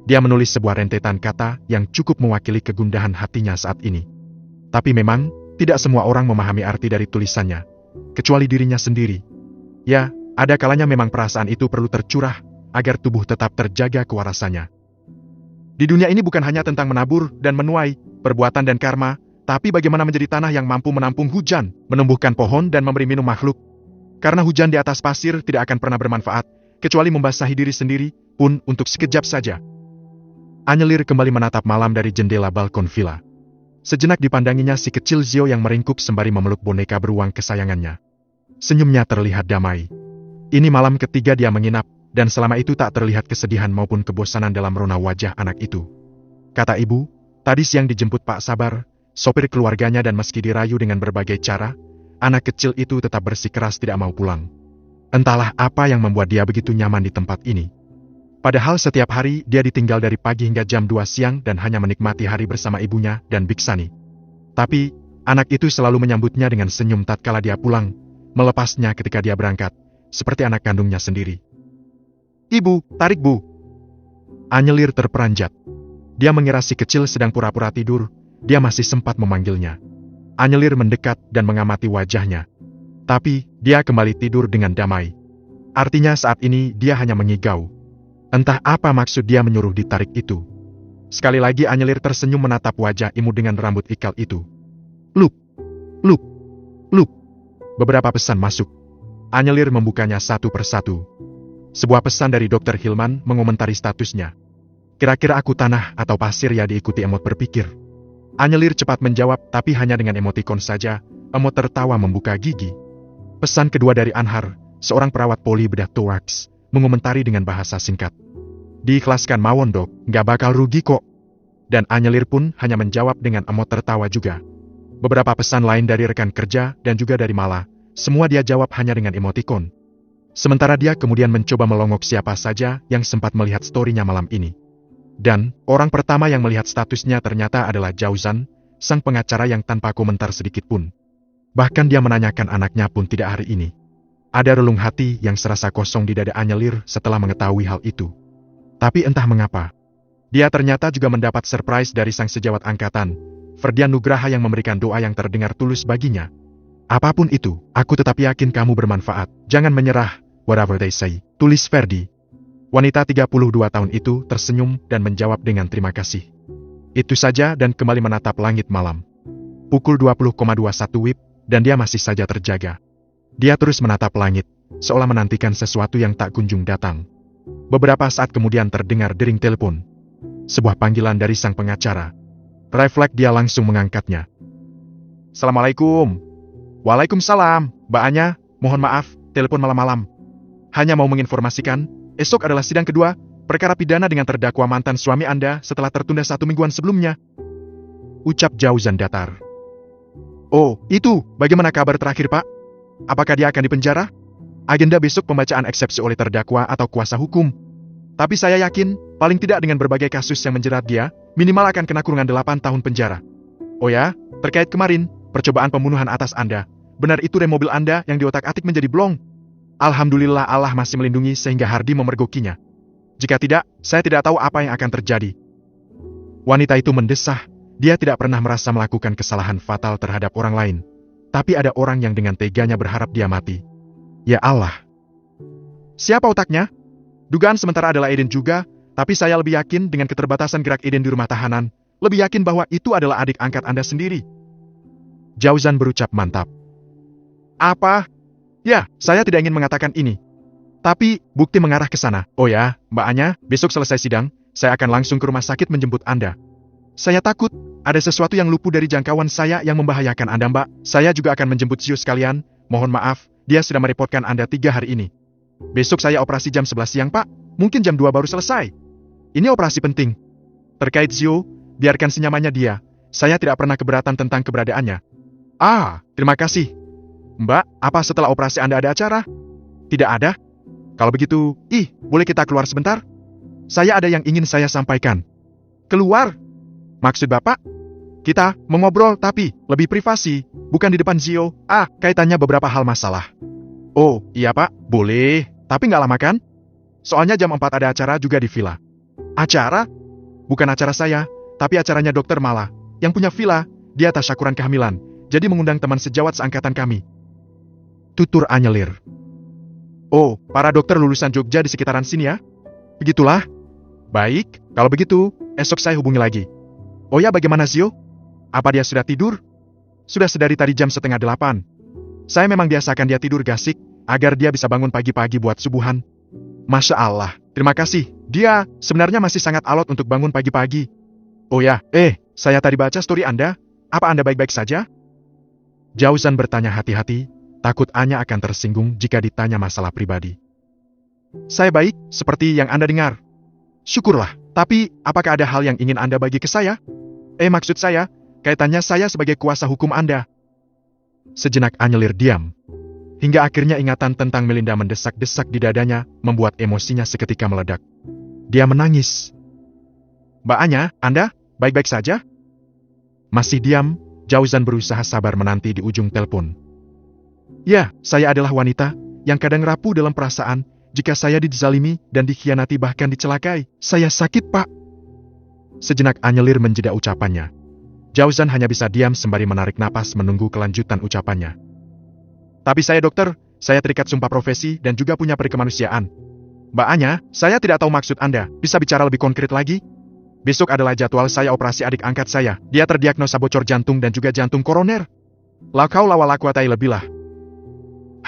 Dia menulis sebuah rentetan kata yang cukup mewakili kegundahan hatinya saat ini. Tapi memang, tidak semua orang memahami arti dari tulisannya, kecuali dirinya sendiri. Ya, ada kalanya memang perasaan itu perlu tercurah, agar tubuh tetap terjaga kewarasannya. Di dunia ini bukan hanya tentang menabur dan menuai, perbuatan dan karma, tapi bagaimana menjadi tanah yang mampu menampung hujan, menumbuhkan pohon dan memberi minum makhluk. Karena hujan di atas pasir tidak akan pernah bermanfaat, kecuali membasahi diri sendiri, pun untuk sekejap saja. Anyelir kembali menatap malam dari jendela balkon villa. Sejenak dipandanginya si kecil Zio yang meringkuk sembari memeluk boneka beruang kesayangannya. Senyumnya terlihat damai. Ini malam ketiga dia menginap, dan selama itu tak terlihat kesedihan maupun kebosanan dalam rona wajah anak itu. Kata ibu, tadi siang dijemput Pak Sabar, sopir keluarganya, dan meski dirayu dengan berbagai cara, anak kecil itu tetap bersikeras tidak mau pulang. Entahlah apa yang membuat dia begitu nyaman di tempat ini. Padahal setiap hari dia ditinggal dari pagi hingga jam 2 siang dan hanya menikmati hari bersama ibunya dan Biksani. Tapi, anak itu selalu menyambutnya dengan senyum tatkala dia pulang, melepasnya ketika dia berangkat, seperti anak kandungnya sendiri. Ibu, tarik Bu. Anyelir terperanjat. Dia mengira si kecil sedang pura-pura tidur, dia masih sempat memanggilnya. Anyelir mendekat dan mengamati wajahnya. Tapi, dia kembali tidur dengan damai. Artinya saat ini dia hanya mengigau. Entah apa maksud dia menyuruh ditarik itu. Sekali lagi Anyelir tersenyum menatap wajah imut dengan rambut ikal itu. Lup, lup, lup. Beberapa pesan masuk. Anyelir membukanya satu persatu. Sebuah pesan dari Dr. Hilman mengomentari statusnya. Kira-kira aku tanah atau pasir ya, diikuti emot berpikir. Anyelir cepat menjawab tapi hanya dengan emotikon saja. Emot tertawa membuka gigi. Pesan kedua dari Anhar, seorang perawat poli bedah thorax, mengomentari dengan bahasa singkat. Diikhlaskan mawon dok, nggak bakal rugi kok. Dan Anyelir pun hanya menjawab dengan emot tertawa juga. Beberapa pesan lain dari rekan kerja dan juga dari Mala, semua dia jawab hanya dengan emotikon. Sementara dia kemudian mencoba melongok siapa saja yang sempat melihat story-nya malam ini. Dan, orang pertama yang melihat statusnya ternyata adalah Jauzan, sang pengacara yang tanpa komentar sedikit pun. Bahkan dia menanyakan anaknya pun tidak hari ini. Ada relung hati yang serasa kosong di dada Anyelir setelah mengetahui hal itu. Tapi entah mengapa, dia ternyata juga mendapat surprise dari sang sejawat angkatan, Ferdian Nugraha yang memberikan doa yang terdengar tulus baginya. Apapun itu, aku tetap yakin kamu bermanfaat. Jangan menyerah, whatever they say, tulis Ferdi. Wanita 32 tahun itu tersenyum dan menjawab dengan terima kasih. Itu saja dan kembali menatap langit malam. Pukul 20,21 WIB dan dia masih saja terjaga. Dia terus menatap langit, seolah menantikan sesuatu yang tak kunjung datang. Beberapa saat kemudian terdengar dering telepon. Sebuah panggilan dari sang pengacara. Refleks dia langsung mengangkatnya. Assalamualaikum. Waalaikumsalam, Mbak Anya, mohon maaf, telepon malam-malam. Hanya mau menginformasikan, esok adalah sidang kedua, perkara pidana dengan terdakwa mantan suami Anda setelah tertunda 1 mingguan sebelumnya. Ucap Jauzan datar. Oh, itu, bagaimana kabar terakhir Pak? Apakah dia akan dipenjara? Agenda besok pembacaan eksepsi oleh terdakwa atau kuasa hukum. Tapi saya yakin, paling tidak dengan berbagai kasus yang menjerat dia, minimal akan kena kurungan 8 tahun penjara. Oh ya, terkait kemarin, percobaan pembunuhan atas Anda. Benar itu rem mobil Anda yang diotak-atik menjadi blong. Alhamdulillah Allah masih melindungi sehingga Hardi memergokinya. Jika tidak, saya tidak tahu apa yang akan terjadi. Wanita itu mendesah, dia tidak pernah merasa melakukan kesalahan fatal terhadap orang lain. Tapi ada orang yang dengan teganya berharap dia mati. Ya Allah. Siapa otaknya? Dugaan sementara adalah Eden juga, tapi saya lebih yakin dengan keterbatasan gerak Eden di rumah tahanan, lebih yakin bahwa itu adalah adik angkat Anda sendiri. Jauzan berucap mantap. Apa? Ya, saya tidak ingin mengatakan ini. Tapi, bukti mengarah ke sana. Oh ya, Mbak Anya, besok selesai sidang, saya akan langsung ke rumah sakit menjemput Anda. Saya takut, ada sesuatu yang luput dari jangkauan saya yang membahayakan Anda Mbak. Saya juga akan menjemput Zio sekalian, mohon maaf, dia sudah merepotkan Anda 3 hari ini. Besok saya operasi jam 11 siang Pak, mungkin jam 2 baru selesai. Ini operasi penting. Terkait Zio, biarkan senyamannya dia, saya tidak pernah keberatan tentang keberadaannya. Ah, terima kasih. Mbak, apa setelah operasi Anda ada acara? Tidak ada? Kalau begitu, boleh kita keluar sebentar? Saya ada yang ingin saya sampaikan. Keluar? Maksud Bapak? Kita mengobrol tapi lebih privasi, bukan di depan Zio. Kaitannya beberapa hal masalah. Oh, iya Pak, boleh, tapi nggak lama kan? Soalnya jam 4 ada acara juga di villa. Acara? Bukan acara saya, tapi acaranya Dokter Mala, yang punya villa, dia tasyakuran kehamilan, jadi mengundang teman sejawat seangkatan kami. Tutur Anyelir. Oh, para dokter lulusan Jogja di sekitaran sini ya? Begitulah. Baik, kalau begitu, esok saya hubungi lagi. Oh ya, bagaimana Zio? Apa dia sudah tidur? Sudah sedari tadi jam 7:30. Saya memang biasakan dia tidur gasik, agar dia bisa bangun pagi-pagi buat subuhan. Masya Allah, terima kasih. Dia sebenarnya masih sangat alot untuk bangun pagi-pagi. Oh ya, saya tadi baca story Anda. Apa Anda baik-baik saja? Jauzan bertanya hati-hati, takut Anya akan tersinggung jika ditanya masalah pribadi. Saya baik, seperti yang Anda dengar. Syukurlah, tapi apakah ada hal yang ingin Anda bagi ke saya? Maksud saya, kaitannya saya sebagai kuasa hukum Anda. Sejenak Anyelir diam. Hingga akhirnya ingatan tentang Melinda mendesak-desak di dadanya, membuat emosinya seketika meledak. Dia menangis. Mbak Anya, Anda baik-baik saja? Masih diam, Jauzan berusaha sabar menanti di ujung telepon. Ya, saya adalah wanita yang kadang rapuh dalam perasaan jika saya dizalimi dan dikhianati bahkan dicelakai. Saya sakit, Pak. Sejenak Anyelir menjeda ucapannya. Jauzan hanya bisa diam sembari menarik napas menunggu kelanjutan ucapannya. Tapi saya dokter, saya terikat sumpah profesi dan juga punya peri kemanusiaan. Mbak Anya, saya tidak tahu maksud Anda, bisa bicara lebih konkret lagi? Besok adalah jadwal saya operasi adik angkat saya, dia terdiagnosa bocor jantung dan juga jantung koroner. Lakau lawalakuatai lebihlah.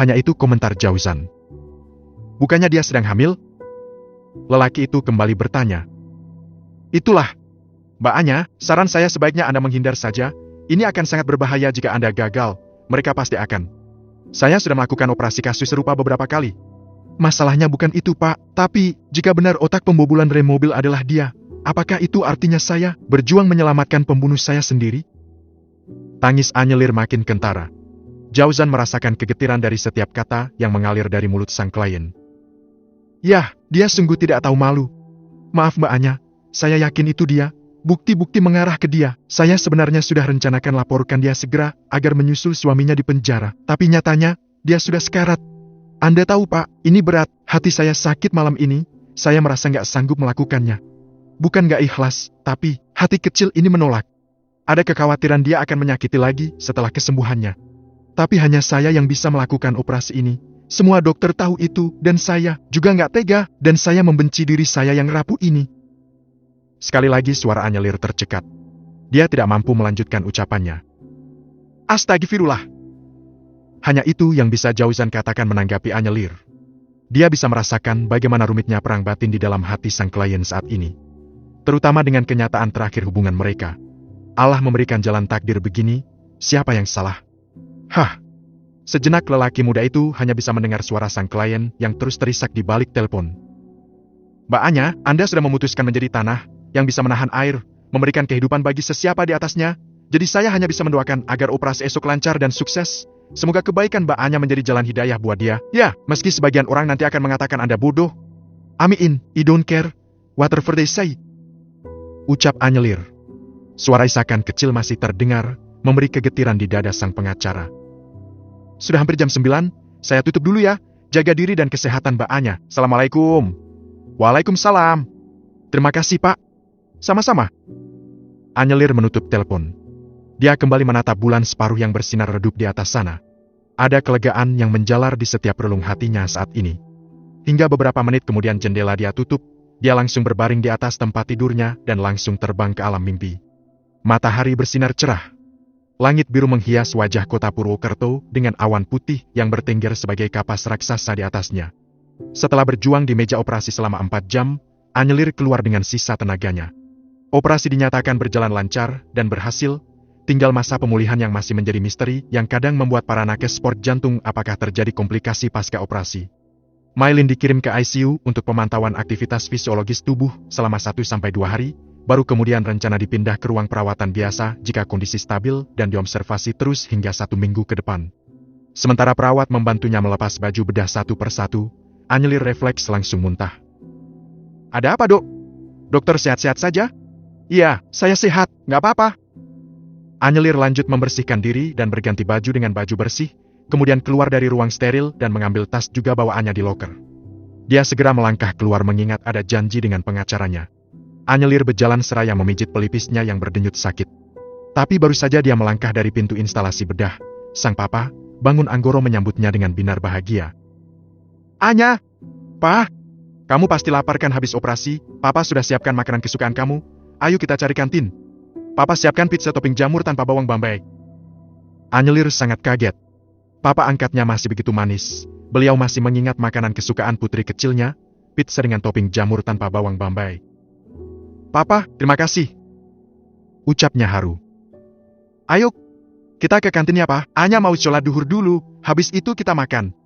Hanya itu komentar Jauzan. Bukannya dia sedang hamil? Lelaki itu kembali bertanya. Itulah. Mbak Anya, saran saya sebaiknya Anda menghindar saja, ini akan sangat berbahaya jika Anda gagal, mereka pasti akan. Saya sudah melakukan operasi kasus serupa beberapa kali. Masalahnya bukan itu, Pak, tapi jika benar otak pembobolan rem mobil adalah dia, apakah itu artinya saya berjuang menyelamatkan pembunuh saya sendiri? Tangis Anyelir makin kentara. Jauzan merasakan kegetiran dari setiap kata yang mengalir dari mulut sang klien. Yah, dia sungguh tidak tahu malu. Maaf Mbak Anya, saya yakin itu dia. Bukti-bukti mengarah ke dia. Saya sebenarnya sudah rencanakan laporkan dia segera agar menyusul suaminya di penjara. Tapi nyatanya, dia sudah sekarat. Anda tahu Pak, ini berat, hati saya sakit malam ini, saya merasa nggak sanggup melakukannya. Bukan nggak ikhlas, tapi hati kecil ini menolak. Ada kekhawatiran dia akan menyakiti lagi setelah kesembuhannya. Tapi hanya saya yang bisa melakukan operasi ini. Semua dokter tahu itu, dan saya juga nggak tega, dan saya membenci diri saya yang rapuh ini. Sekali lagi suara Anyelir tercekat. Dia tidak mampu melanjutkan ucapannya. Astagfirullah. Hanya itu yang bisa Jauzan katakan menanggapi Anyelir. Dia bisa merasakan bagaimana rumitnya perang batin di dalam hati sang klien saat ini. Terutama dengan kenyataan terakhir hubungan mereka. Allah memberikan jalan takdir begini, siapa yang salah? Hah! Sejenak lelaki muda itu hanya bisa mendengar suara sang klien yang terus terisak di balik telepon. Mbak Anya, Anda sudah memutuskan menjadi tanah yang bisa menahan air, memberikan kehidupan bagi sesiapa di atasnya. Jadi saya hanya bisa mendoakan agar operasi esok lancar dan sukses. Semoga kebaikan Mbak Anya menjadi jalan hidayah buat dia. Ya, meski sebagian orang nanti akan mengatakan Anda bodoh. Amin, I don't care, whatever they say. Ucap Anyelir. Suara isakan kecil masih terdengar, memberi kegetiran di dada sang pengacara. Sudah hampir jam 9, saya tutup dulu ya. Jaga diri dan kesehatan Mbak Anya. Assalamualaikum. Waalaikumsalam. Terima kasih Pak. Sama-sama. Anyelir menutup telepon. Dia kembali menatap bulan separuh yang bersinar redup di atas sana. Ada kelegaan yang menjalar di setiap relung hatinya saat ini. Hingga beberapa menit kemudian jendela dia tutup, dia langsung berbaring di atas tempat tidurnya dan langsung terbang ke alam mimpi. Matahari bersinar cerah. Langit biru menghias wajah kota Purwokerto dengan awan putih yang bertengger sebagai kapas raksasa di atasnya. Setelah berjuang di meja operasi selama 4 jam, Anyelir keluar dengan sisa tenaganya. Operasi dinyatakan berjalan lancar dan berhasil. Tinggal masa pemulihan yang masih menjadi misteri yang kadang membuat para nakes sport jantung apakah terjadi komplikasi pasca operasi. Maylin dikirim ke ICU untuk pemantauan aktivitas fisiologis tubuh selama 1-2 hari, baru kemudian rencana dipindah ke ruang perawatan biasa jika kondisi stabil dan diobservasi terus hingga 1 minggu ke depan. Sementara perawat membantunya melepas baju bedah satu persatu, Anyelir refleks langsung muntah. Ada apa, Dok? Dokter sehat-sehat saja? Iya, saya sehat, nggak apa-apa. Anyelir lanjut membersihkan diri dan berganti baju dengan baju bersih, kemudian keluar dari ruang steril dan mengambil tas juga bawaannya di loker. Dia segera melangkah keluar mengingat ada janji dengan pengacaranya. Anyelir berjalan seraya memijit pelipisnya yang berdenyut sakit. Tapi baru saja dia melangkah dari pintu instalasi bedah, sang papa, Bangun Anggoro menyambutnya dengan binar bahagia. Anya! Pa! Kamu pasti lapar kan habis operasi, Papa sudah siapkan makanan kesukaan kamu, ayo kita cari kantin. Papa siapkan pizza topping jamur tanpa bawang bombay. Anyelir sangat kaget. Papa angkatnya masih begitu manis. Beliau masih mengingat makanan kesukaan putri kecilnya, pizza dengan topping jamur tanpa bawang bombay. Papa, terima kasih. Ucapnya haru. Ayo, kita ke kantin ya, Pak. Anya mau sholat duhur dulu, habis itu kita makan.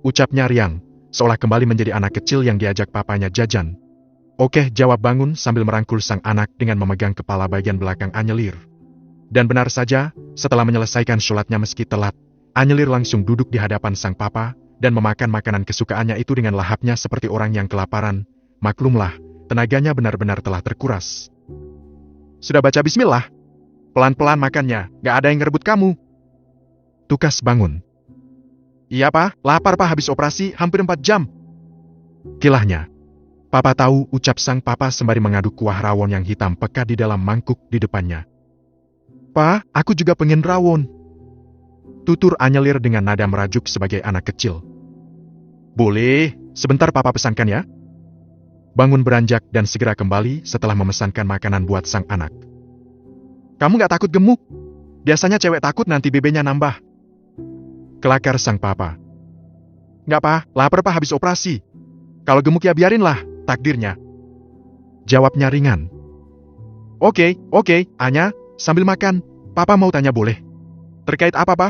Ucapnya riang, seolah kembali menjadi anak kecil yang diajak papanya jajan. Oke, jawab Bangun sambil merangkul sang anak dengan memegang kepala bagian belakang Anyelir. Dan benar saja, setelah menyelesaikan sholatnya meski telat, Anyelir langsung duduk di hadapan sang papa, dan memakan makanan kesukaannya itu dengan lahapnya seperti orang yang kelaparan. Maklumlah, tenaganya benar-benar telah terkuras. Sudah baca bismillah? Pelan-pelan makannya, gak ada yang ngerebut kamu. Tukas Bangun. Iya Pak, lapar Pak, habis operasi hampir 4 jam. Kilahnya. Papa tahu, ucap sang papa sembari mengaduk kuah rawon yang hitam pekat di dalam mangkuk di depannya. Pa, aku juga pengen rawon. tutur Anyelir dengan nada merajuk sebagai anak kecil. Boleh, sebentar papa pesankan ya. Bangun beranjak dan segera kembali setelah memesankan makanan buat sang anak. Kamu gak takut gemuk? Biasanya cewek takut nanti BB-nya nambah. Kelakar sang papa. Gak pa, lapar pa habis operasi. Kalau gemuk ya biarinlah, takdirnya. Jawabnya ringan. Oke, Anya, sambil makan, papa mau tanya boleh? Terkait apa pa?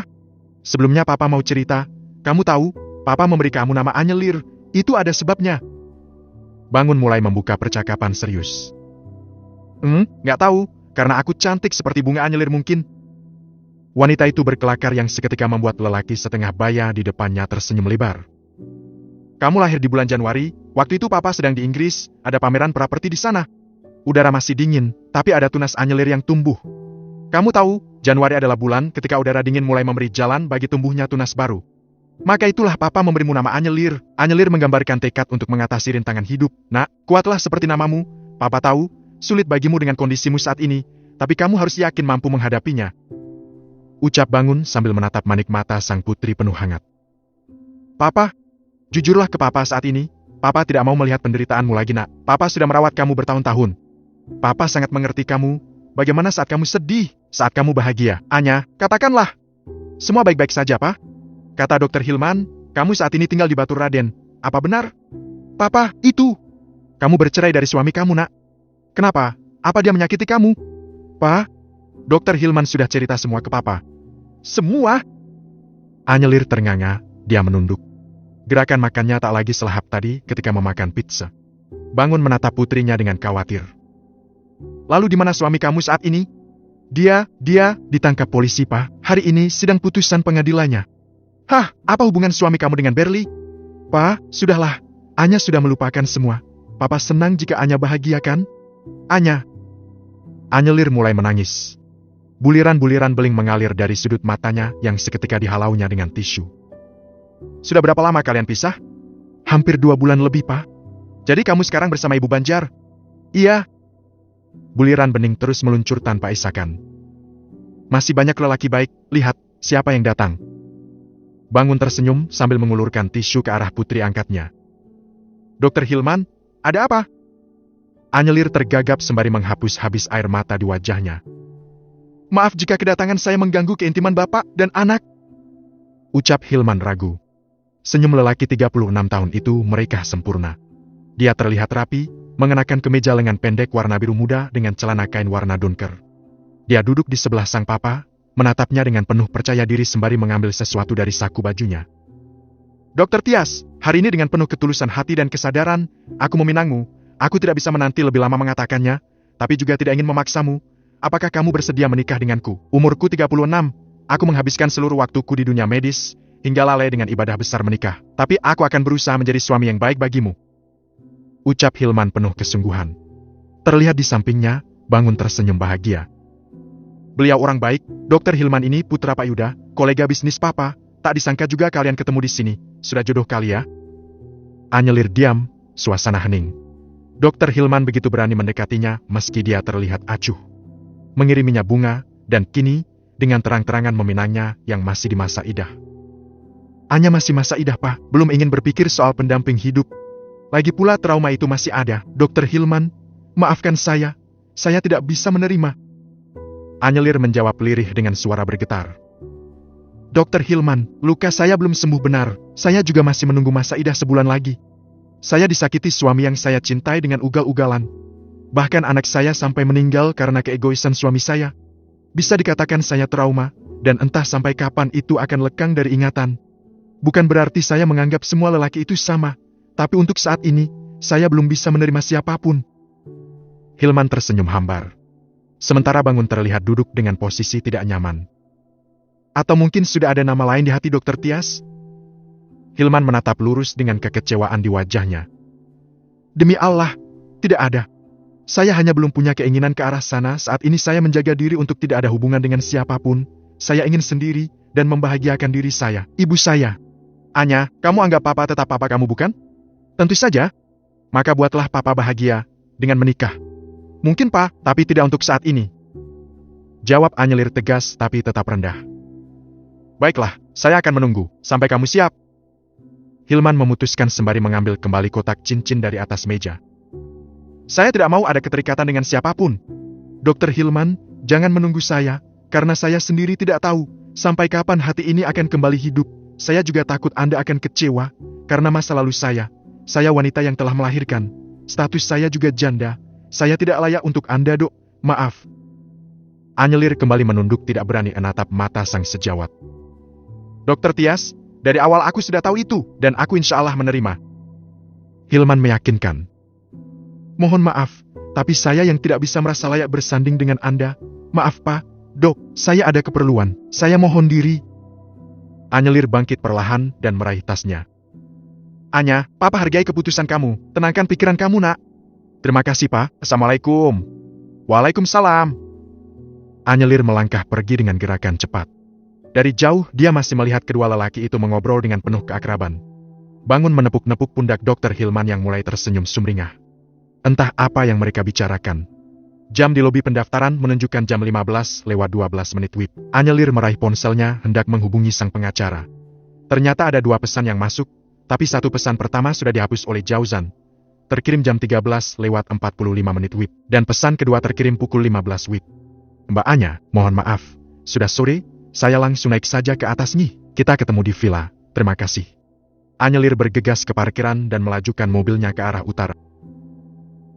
Sebelumnya papa mau cerita, kamu tahu, papa memberi kamu nama Anyelir, itu ada sebabnya. Bangun mulai membuka percakapan serius. Gak tahu, karena aku cantik seperti bunga Anyelir mungkin. Wanita itu berkelakar yang seketika membuat lelaki setengah baya di depannya tersenyum lebar. Kamu lahir di bulan Januari, waktu itu papa sedang di Inggris, ada pameran properti di sana. Udara masih dingin, tapi ada tunas Anyelir yang tumbuh. Kamu tahu, Januari adalah bulan ketika udara dingin mulai memberi jalan bagi tumbuhnya tunas baru. Maka itulah papa memberimu nama Anyelir. Anyelir menggambarkan tekad untuk mengatasi rintangan hidup. Nak, kuatlah seperti namamu. Papa tahu, sulit bagimu dengan kondisimu saat ini, tapi kamu harus yakin mampu menghadapinya. Ucap Bangun sambil menatap manik mata sang putri penuh hangat. Papa, jujurlah ke papa saat ini. Papa tidak mau melihat penderitaanmu lagi nak. Papa sudah merawat kamu bertahun-tahun. Papa sangat mengerti kamu. Bagaimana saat kamu sedih, saat kamu bahagia. Anya, katakanlah. Semua baik-baik saja, Pak. Kata Dokter Hilman, kamu saat ini tinggal di Batu Raden. Apa benar? Papa, itu. Kamu bercerai dari suami kamu, nak. Kenapa? Apa dia menyakiti kamu? Pak, Dokter Hilman sudah cerita semua ke papa. Semua? Anyelir ternganga, dia menunduk. Gerakan makannya tak lagi selahap tadi ketika memakan pizza. Bangun menatap putrinya dengan khawatir. Lalu di mana suami kamu saat ini? Dia ditangkap polisi, Pak. Hari ini sidang putusan pengadilannya. Hah, apa hubungan suami kamu dengan Berli? Pak, sudahlah. Anya sudah melupakan semua. Papa senang jika Anya bahagia kan? Anya. Anyelir mulai menangis. Buliran-buliran beling mengalir dari sudut matanya yang seketika dihalaunya dengan tisu. Sudah berapa lama kalian pisah? Hampir 2 bulan lebih, Pak. Jadi kamu sekarang bersama Ibu Banjar? Iya. Buliran bening terus meluncur tanpa isakan. Masih banyak lelaki baik, lihat, siapa yang datang. Bangun tersenyum sambil mengulurkan tisu ke arah putri angkatnya. Dokter Hilman, ada apa? Anyelir tergagap sembari menghapus habis air mata di wajahnya. Maaf jika kedatangan saya mengganggu keintiman bapak dan anak. Ucap Hilman ragu. Senyum lelaki 36 tahun itu mereka sempurna. Dia terlihat rapi, mengenakan kemeja lengan pendek warna biru muda dengan celana kain warna dunker. Dia duduk di sebelah sang papa, menatapnya dengan penuh percaya diri sembari mengambil sesuatu dari saku bajunya. Dokter Tias, hari ini dengan penuh ketulusan hati dan kesadaran, aku meminangmu. Aku tidak bisa menanti lebih lama mengatakannya, tapi juga tidak ingin memaksamu. Apakah kamu bersedia menikah denganku? Umurku 36, aku menghabiskan seluruh waktuku di dunia medis, hingga lalai dengan ibadah besar menikah. Tapi aku akan berusaha menjadi suami yang baik bagimu. Ucap Hilman penuh kesungguhan. Terlihat di sampingnya, Bangun tersenyum bahagia. Beliau orang baik, Dokter Hilman ini putra Pak Yuda, kolega bisnis papa. Tak disangka juga kalian ketemu di sini. Sudah jodoh kali ya? Anyelir diam, suasana hening. Dokter Hilman begitu berani mendekatinya meski dia terlihat acuh. Mengiriminya bunga, dan kini, dengan terang-terangan meminangnya yang masih di masa idah. Anya masih masa idah, Pak. Belum ingin berpikir soal pendamping hidup. Lagi pula trauma itu masih ada. Dokter Hilman, maafkan saya tidak bisa menerima. Anyelir menjawab lirih dengan suara bergetar. Dokter Hilman, luka saya belum sembuh benar. Saya juga masih menunggu masa idah sebulan lagi. Saya disakiti suami yang saya cintai dengan ugal-ugalan. Bahkan anak saya sampai meninggal karena keegoisan suami saya. Bisa dikatakan saya trauma, dan entah sampai kapan itu akan lekang dari ingatan. Bukan berarti saya menganggap semua lelaki itu sama. Tapi untuk saat ini, saya belum bisa menerima siapapun. Hilman tersenyum hambar. Sementara Bangun terlihat duduk dengan posisi tidak nyaman. Atau mungkin sudah ada nama lain di hati Dokter Tias? Hilman menatap lurus dengan kekecewaan di wajahnya. Demi Allah, tidak ada. Saya hanya belum punya keinginan ke arah sana. Saat ini saya menjaga diri untuk tidak ada hubungan dengan siapapun. Saya ingin sendiri dan membahagiakan diri saya, ibu saya. Anya, kamu anggap papa tetap papa kamu bukan? Tentu saja. Maka buatlah papa bahagia dengan menikah. Mungkin Pak, tapi tidak untuk saat ini. Jawab Anyelir tegas tapi tetap rendah. Baiklah, saya akan menunggu, sampai kamu siap. Hilman memutuskan sembari mengambil kembali kotak cincin dari atas meja. Saya tidak mau ada keterikatan dengan siapapun. Dokter Hilman, jangan menunggu saya, karena saya sendiri tidak tahu sampai kapan hati ini akan kembali hidup. Saya juga takut Anda akan kecewa, karena masa lalu saya wanita yang telah melahirkan. Status saya juga janda. Saya tidak layak untuk Anda, Dok. Maaf. Anyelir kembali menunduk tidak berani menatap mata sang sejawat. Dokter Tias, dari awal aku sudah tahu itu, dan aku insya Allah menerima. Hilman meyakinkan. Mohon maaf, tapi saya yang tidak bisa merasa layak bersanding dengan Anda. Maaf Pak, Dok, saya ada keperluan. Saya mohon diri. Anyelir bangkit perlahan dan meraih tasnya. Anya, Papa hargai keputusan kamu. Tenangkan pikiran kamu, Nak. Terima kasih, Pak. Assalamualaikum. Waalaikumsalam. Anyelir melangkah pergi dengan gerakan cepat. Dari jauh, dia masih melihat kedua lelaki itu mengobrol dengan penuh keakraban. Bangun menepuk-nepuk pundak Dokter Hilman yang mulai tersenyum sumringah. Entah apa yang mereka bicarakan. Jam di lobi pendaftaran menunjukkan jam 15:12 WIB. Anyelir meraih ponselnya hendak menghubungi sang pengacara. Ternyata ada 2 pesan yang masuk, tapi 1 pesan pertama sudah dihapus oleh Jauzan. Terkirim jam 13:45 WIB, dan pesan kedua terkirim pukul 15 WIB. Mbak Anya, mohon maaf, sudah sore, saya langsung naik saja ke atas nih. Kita ketemu di villa, terima kasih. Anyelir bergegas ke parkiran dan melajukan mobilnya ke arah utara.